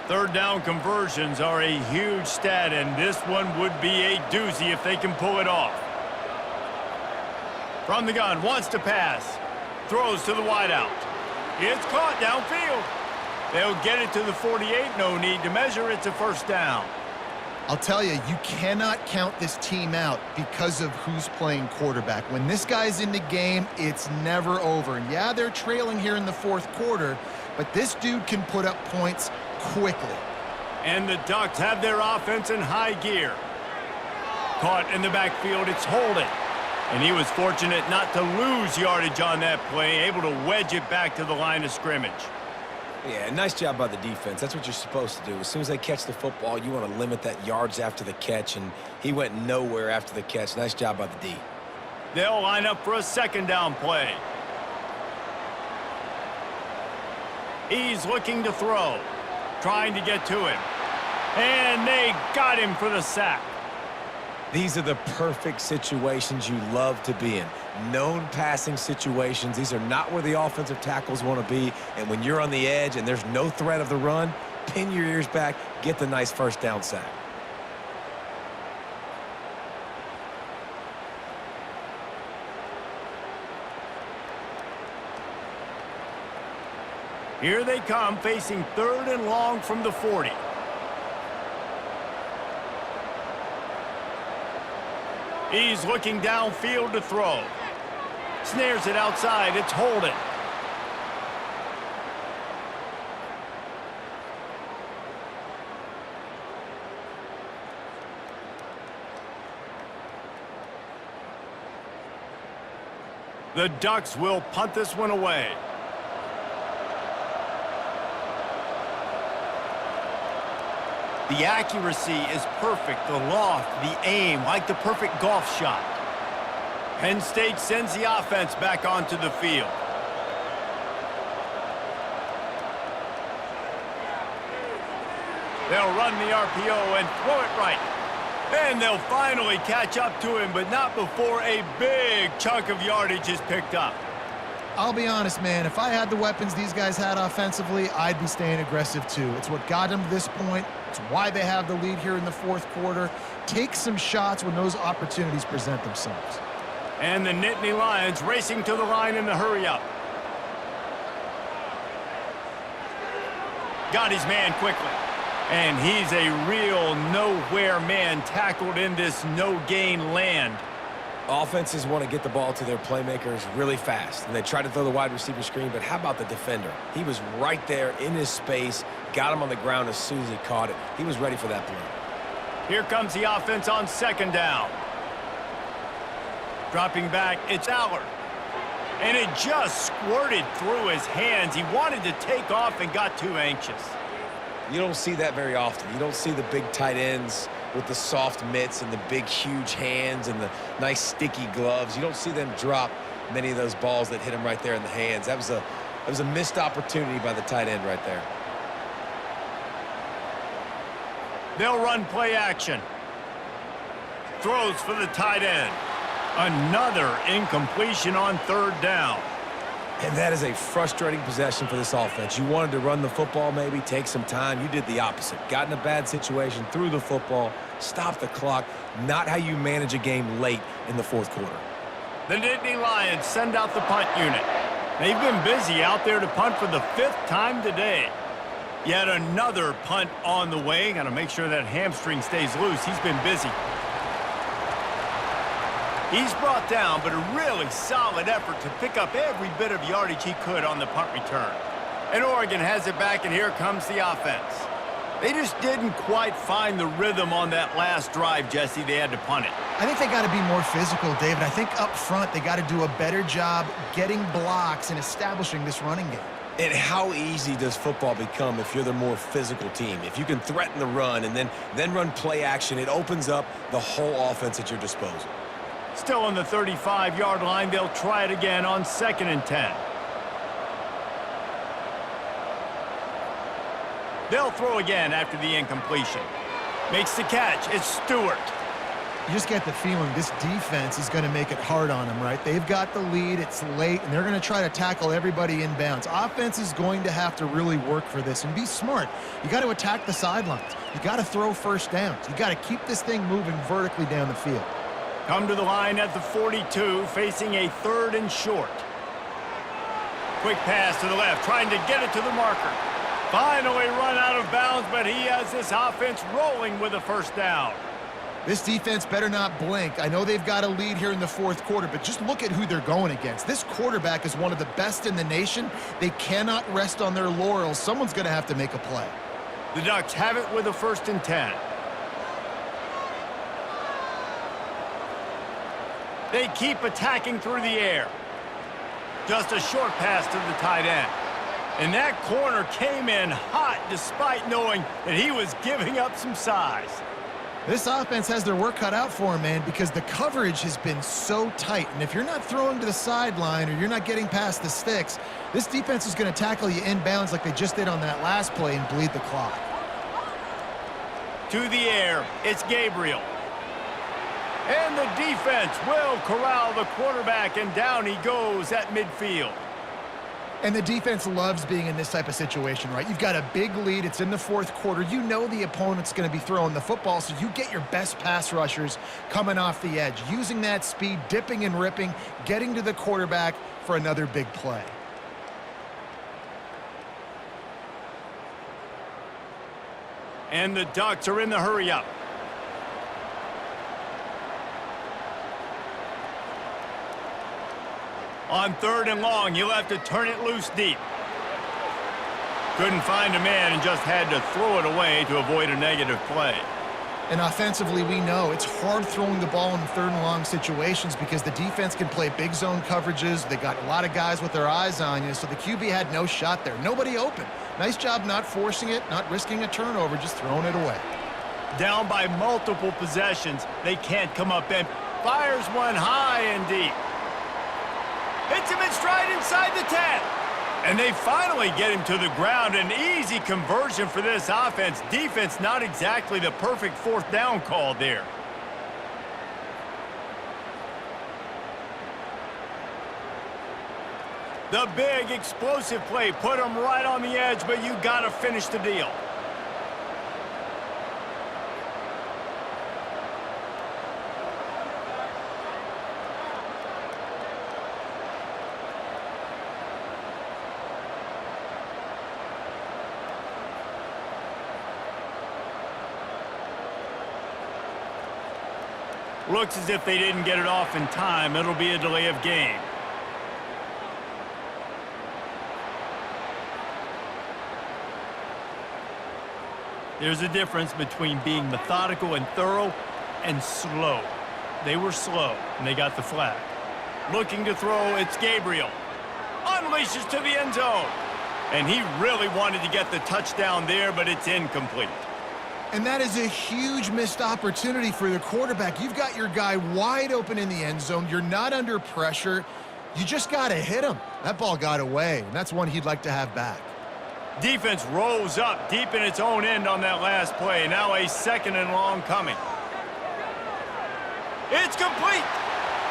Third down conversions are a huge stat, and this one would be a doozy if they can pull it off. From the gun, wants to pass. Throws to the wideout. It's caught downfield. They'll get it to the 48. No need to measure. It's a first down. I'll tell you, you cannot count this team out because of who's playing quarterback. When this guy's in the game, it's never over. And yeah, they're trailing here in the fourth quarter, but this dude can put up points quickly. And the Ducks have their offense in high gear. Caught in the backfield, it's Holden. And he was fortunate not to lose yardage on that play, able to wedge it back to the line of scrimmage. Yeah, nice job by the defense. That's what you're supposed to do. As soon as they catch the football, you want to limit that yards after the catch, and he went nowhere after the catch. Nice job by the D. They'll line up for a 2nd down play. He's looking to throw, trying to get to him. And they got him for the sack. These are the perfect situations you love to be in. Known passing situations. These are not where the offensive tackles want to be. And when you're on the edge and there's no threat of the run, pin your ears back, get the nice first down sack. Here they come, facing 3rd and long from the 40. He's looking downfield to throw. Snares it outside. It's Holden. The Ducks will punt this one away. The accuracy is perfect, the loft, the aim, like the perfect golf shot. Penn State sends the offense back onto the field. They'll run the RPO and throw it right. And they'll finally catch up to him, but not before a big chunk of yardage is picked up. I'll be honest, man, if I had the weapons these guys had offensively, I'd be staying aggressive too. It's what got them to this point. It's why they have the lead here in the fourth quarter. Take some shots when those opportunities present themselves. And the Nittany Lions racing to the line in the hurry-up. Got his man quickly. And he's a real nowhere man tackled in this no-gain land. Offenses want to get the ball to their playmakers really fast, and they try to throw the wide receiver screen, but how about the defender? He was right there in his space, got him on the ground as soon as he caught it. He was ready for that play. Here comes the offense on 2nd down. Dropping back, it's Allard. And it just squirted through his hands. He wanted to take off and got too anxious. You don't see that very often. You don't see the big tight ends with the soft mitts and the big, huge hands and the nice, sticky gloves. You don't see them drop many of those balls that hit him right there in the hands. That was a missed opportunity by the tight end right there. They'll run play action. Throws for the tight end. Another incompletion on 3rd down. And that is a frustrating possession for this offense. You wanted to run the football, maybe take some time. You did the opposite. Got in a bad situation, threw the football, stopped the clock. Not how you manage a game late in the fourth quarter. The Nittany Lions send out the punt unit. They've been busy out there to punt for the 5th time today. Yet another punt on the way. Got to make sure that hamstring stays loose. He's been busy. He's brought down, but a really solid effort to pick up every bit of yardage he could on the punt return. And Oregon has it back, and here comes the offense. They just didn't quite find the rhythm on that last drive, Jesse. They had to punt it. I think they got to be more physical, David. I think up front they got to do a better job getting blocks and establishing this running game. And how easy does football become if you're the more physical team? If you can threaten the run and then run play action, it opens up the whole offense at your disposal. Still on the 35-yard line. They'll try it again on 2nd and 10. They'll throw again after the incompletion. Makes the catch. It's Stewart. You just get the feeling this defense is going to make it hard on them, right? They've got the lead. It's late, and they're going to try to tackle everybody inbounds. Offense is going to have to really work for this and be smart. You got to attack the sidelines. You got to throw first downs. You got to keep this thing moving vertically down the field. Come to the line at the 42, facing a 3rd and short. Quick pass to the left, trying to get it to the marker. Finally run out of bounds, but he has this offense rolling with a first down. This defense better not blink. I know they've got a lead here in the 4th quarter, but just look at who they're going against. This quarterback is one of the best in the nation. They cannot rest on their laurels. Someone's going to have to make a play. The Ducks have it with a 1st and 10. They keep attacking through the air. Just a short pass to the tight end. And that corner came in hot despite knowing that he was giving up some size. This offense has their work cut out for them, man, because the coverage has been so tight. And if you're not throwing to the sideline or you're not getting past the sticks, this defense is going to tackle you inbounds like they just did on that last play and bleed the clock. To the air, it's Gabriel. And the defense will corral the quarterback, and down he goes at midfield. And the defense loves being in this type of situation, right? You've got a big lead. It's in the 4th quarter. You know the opponent's going to be throwing the football, so you get your best pass rushers coming off the edge, using that speed, dipping and ripping, getting to the quarterback for another big play. And the Ducks are in the hurry-up. On 3rd and long, he'll have to turn it loose deep. Couldn't find a man and just had to throw it away to avoid a negative play. And offensively, we know it's hard throwing the ball in 3rd and long situations because the defense can play big zone coverages. They got a lot of guys with their eyes on you, so the QB had no shot there. Nobody open. Nice job not forcing it, not risking a turnover, just throwing it away. Down by multiple possessions, they can't come up and fires one high and deep. Hits him in stride inside the 10. And they finally get him to the ground. An easy conversion for this offense. Defense not exactly the perfect 4th down call there. The big explosive play put him right on the edge, but you got to finish the deal. Looks as if they didn't get it off in time. It'll be a delay of game. There's a difference between being methodical and thorough and slow. They were slow, and they got the flag. Looking to throw, it's Gabriel. Unleashes to the end zone. And he really wanted to get the touchdown there, but it's incomplete. And that is a huge missed opportunity for the quarterback. You've got your guy wide open in the end zone. You're not under pressure. You just got to hit him. That ball got away, and that's one he'd like to have back. Defense rolls up deep in its own end on that last play. Now a 2nd and long coming. It's complete,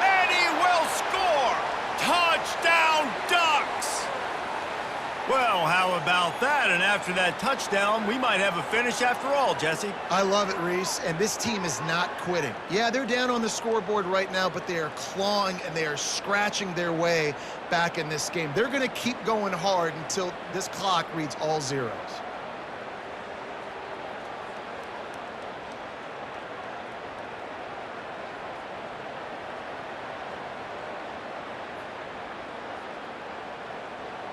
and he will score. Touchdown, Ducks! Well, how about that? And after that touchdown, we might have a finish after all, Jesse. I love it, Reese, and this team is not quitting. Yeah, they're down on the scoreboard right now, but they are clawing and they are scratching their way back in this game. They're going to keep going hard until this clock reads all zeros.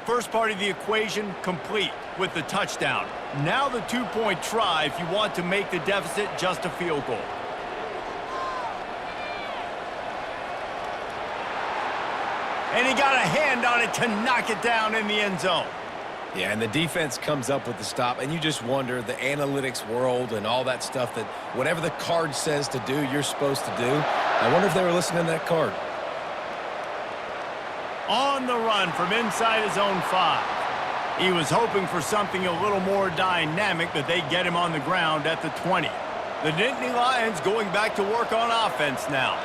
First part of the equation complete with the touchdown. Now the two-point try if you want to make the deficit just a field goal. And he got a hand on it to knock it down in the end zone. Yeah, and the defense comes up with the stop, and you just wonder, the analytics world and all that stuff, that whatever the card says to do, you're supposed to do. I wonder if they were listening to that card. On the run from inside his own 5. He was hoping for something a little more dynamic, but they get him on the ground at the 20. The Nittany Lions going back to work on offense now.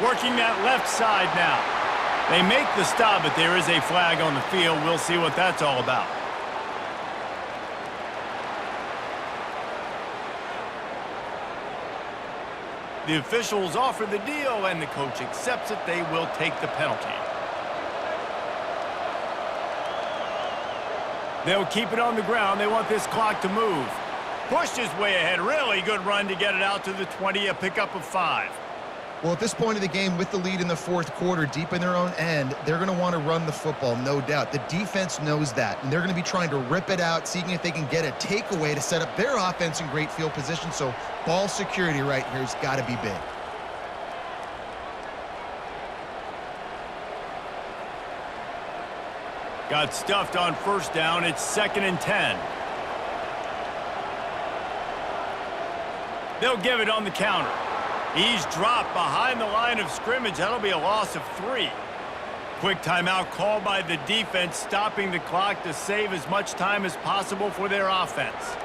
Working that left side now. They make the stop, but there is a flag on the field. We'll see what that's all about. The officials offer the deal, and the coach accepts it. They will take the penalty. They'll keep it on the ground. They want this clock to move. Pushed his way ahead. Really good run to get it out to the 20, a pickup of 5. Well, at this point of the game, with the lead in the fourth quarter, deep in their own end, they're going to want to run the football, no doubt. The defense knows that, and they're going to be trying to rip it out, seeing if they can get a takeaway to set up their offense in great field position. So ball security right here has got to be big. Got stuffed on first down. It's 2nd and 10. They'll give it on the counter. He's dropped behind the line of scrimmage. That'll be a loss of 3. Quick timeout called by the defense, stopping the clock to save as much time as possible for their offense.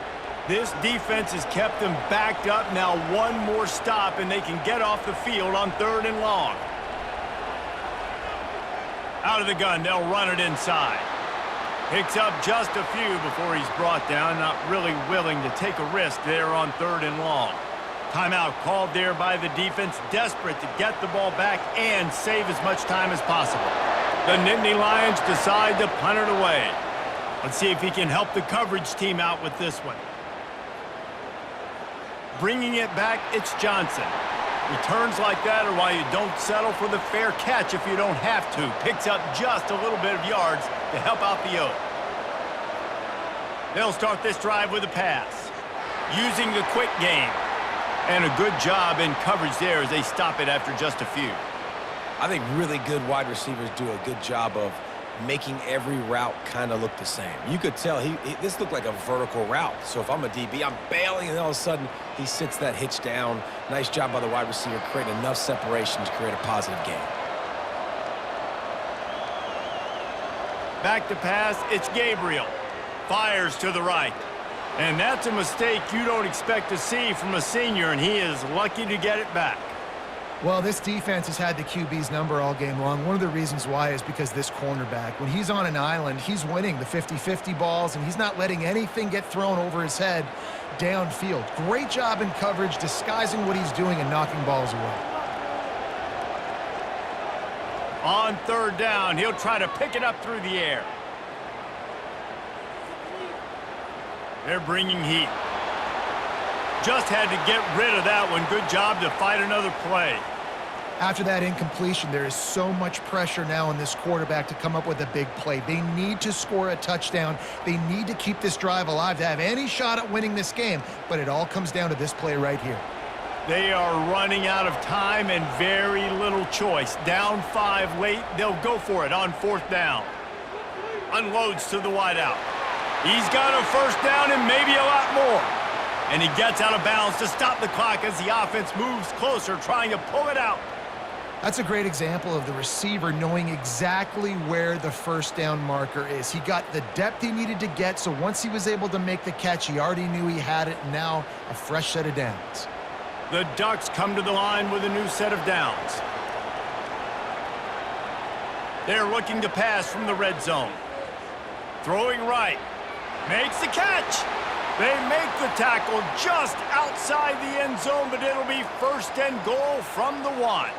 This defense has kept them backed up. Now one more stop, and they can get off the field on 3rd and long. Out of the gun, they'll run it inside. Picks up just a few before he's brought down. Not really willing to take a risk there on 3rd and long. Timeout called there by the defense, desperate to get the ball back and save as much time as possible. The Nittany Lions decide to punt it away. Let's see if he can help the coverage team out with this one. Bringing it back, it's Johnson. Returns like that are why you don't settle for the fair catch if you don't have to. Picks up just a little bit of yards to help out the O. They'll start this drive with a pass. Using the quick game. And a good job in coverage there as they stop it after just a few. I think really good wide receivers do a good job of making every route kind of look the same. You could tell this looked like a vertical route. So if I'm a DB, I'm bailing, and all of a sudden he sits that hitch down. Nice job by the wide receiver, creating enough separation to create a positive gain. Back to pass, it's Gabriel. Fires to the right. And that's a mistake you don't expect to see from a senior, and he is lucky to get it back. Well, this defense has had the QB's number all game long. One of the reasons why is because this cornerback, when he's on an island, he's winning the 50-50 balls, and he's not letting anything get thrown over his head downfield. Great job in coverage, disguising what he's doing and knocking balls away. On 3rd down, he'll try to pick it up through the air. They're bringing heat. Just had to get rid of that one. Good job to fight another play. After that incompletion, there is so much pressure now on this quarterback to come up with a big play. They need to score a touchdown. They need to keep this drive alive to have any shot at winning this game, but it all comes down to this play right here. They are running out of time and very little choice. Down 5 late, they'll go for it on 4th down. Unloads to the wideout. He's got a 1st down and maybe a lot more. And he gets out of bounds to stop the clock as the offense moves closer, trying to pull it out. That's a great example of the receiver knowing exactly where the 1st down marker is. He got the depth he needed to get, so once he was able to make the catch, he already knew he had it. Now a fresh set of downs. The Ducks come to the line with a new set of downs. They're looking to pass from the red zone. Throwing right. Makes the catch. They make the tackle just outside the end zone, but it'll be 1st and goal from the 1.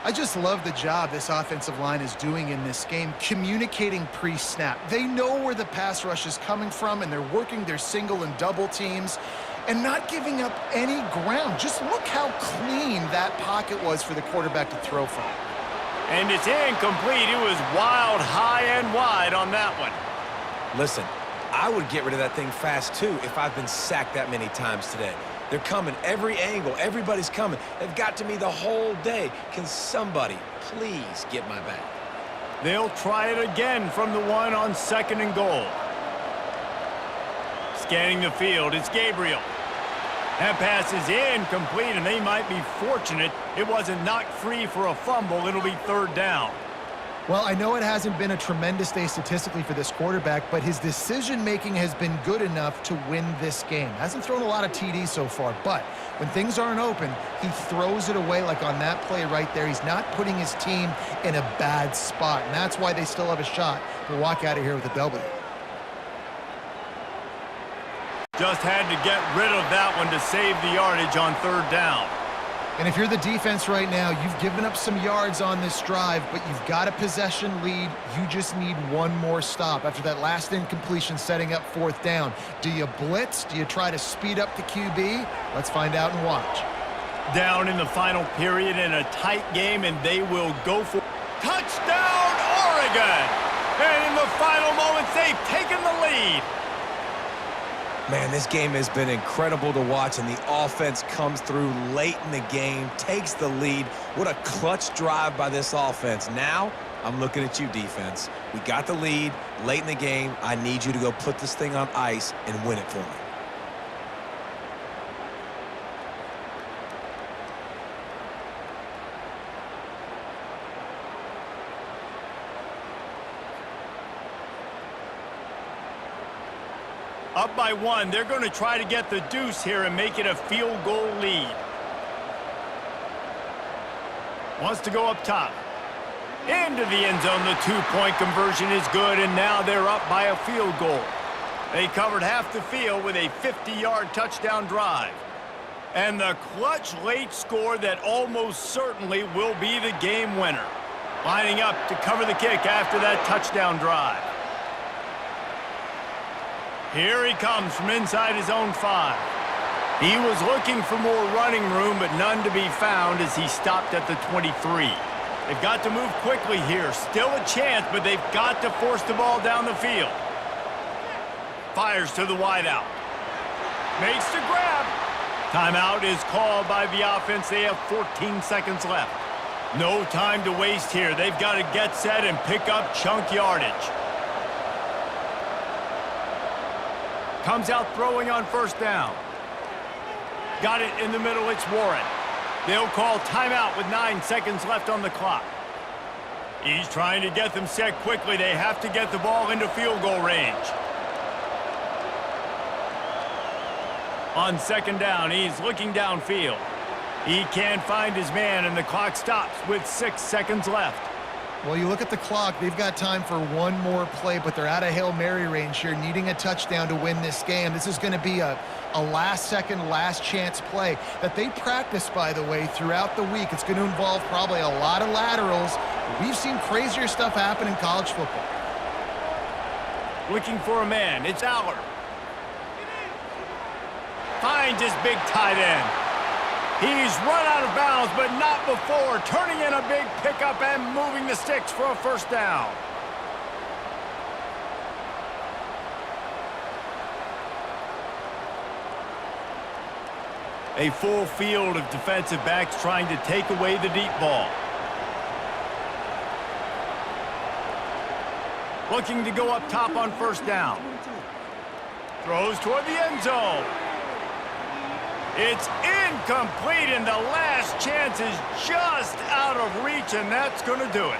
I just love the job this offensive line is doing in this game, communicating pre-snap. They know where the pass rush is coming from, and they're working their single and double teams and not giving up any ground. Just look how clean that pocket was for the quarterback to throw from. And it's incomplete. It was wild, high and wide on that one. Listen, I would get rid of that thing fast, too, if I've been sacked that many times today. They're coming every angle. Everybody's coming. They've got to me the whole day. Can somebody please get my back? They'll try it again from the one on 2nd and goal. Scanning the field, it's Gabriel. That pass is incomplete, and they might be fortunate it wasn't knocked free for a fumble. It'll be 3rd down. Well, I know it hasn't been a tremendous day statistically for this quarterback, but his decision-making has been good enough to win this game. Hasn't thrown a lot of TDs so far, but when things aren't open, he throws it away like on that play right there. He's not putting his team in a bad spot, and that's why they still have a shot to walk out of here with a W. Just had to get rid of that one to save the yardage on 3rd down. And if you're the defense right now, you've given up some yards on this drive, but you've got a possession lead. You just need one more stop after that last incompletion setting up 4th down. Do you blitz? Do you try to speed up the QB? Let's find out and watch. Down in the final period in a tight game, and they will go for touchdown, Oregon! And in the final moments, they've taken the lead. Man, this game has been incredible to watch, and the offense comes through late in the game, takes the lead. What a clutch drive by this offense. Now, I'm looking at you, defense. We got the lead late in the game. I need you to go put this thing on ice and win it for me. Up by 1, they're going to try to get the deuce here and make it a field goal lead. Wants to go up top. Into the end zone, the 2-point conversion is good, and now they're up by a field goal. They covered half the field with a 50-yard touchdown drive. And the clutch late score that almost certainly will be the game winner. Lining up to cover the kick after that touchdown drive. Here he comes from inside his own 5. He was looking for more running room, but none to be found as he stopped at the 23. They've got to move quickly here. Still a chance, but they've got to force the ball down the field. Fires to the wideout. Makes the grab. Timeout is called by the offense. They have 14 seconds left. No time to waste here. They've got to get set and pick up chunk yardage. Comes out throwing on 1st down. Got it in the middle, it's Warren. They'll call timeout with 9 seconds left on the clock. He's trying to get them set quickly. They have to get the ball into field goal range. On 2nd down, he's looking downfield. He can't find his man, and the clock stops with 6 seconds left. Well, you look at the clock, they've got time for one more play, but they're out of Hail Mary range here, needing a touchdown to win this game. This is going to be a last-second, last-chance play that they practice, by the way, throughout the week. It's going to involve probably a lot of laterals. We've seen crazier stuff happen in college football. Looking for a man, it's Aller. Finds his big tight end. He's run out of bounds, but not before turning in a big pickup and moving the sticks for a 1st down. A full field of defensive backs trying to take away the deep ball. Looking to go up top on 1st down. Throws toward the end zone. It's incomplete, and the last chance is just out of reach, and that's going to do it.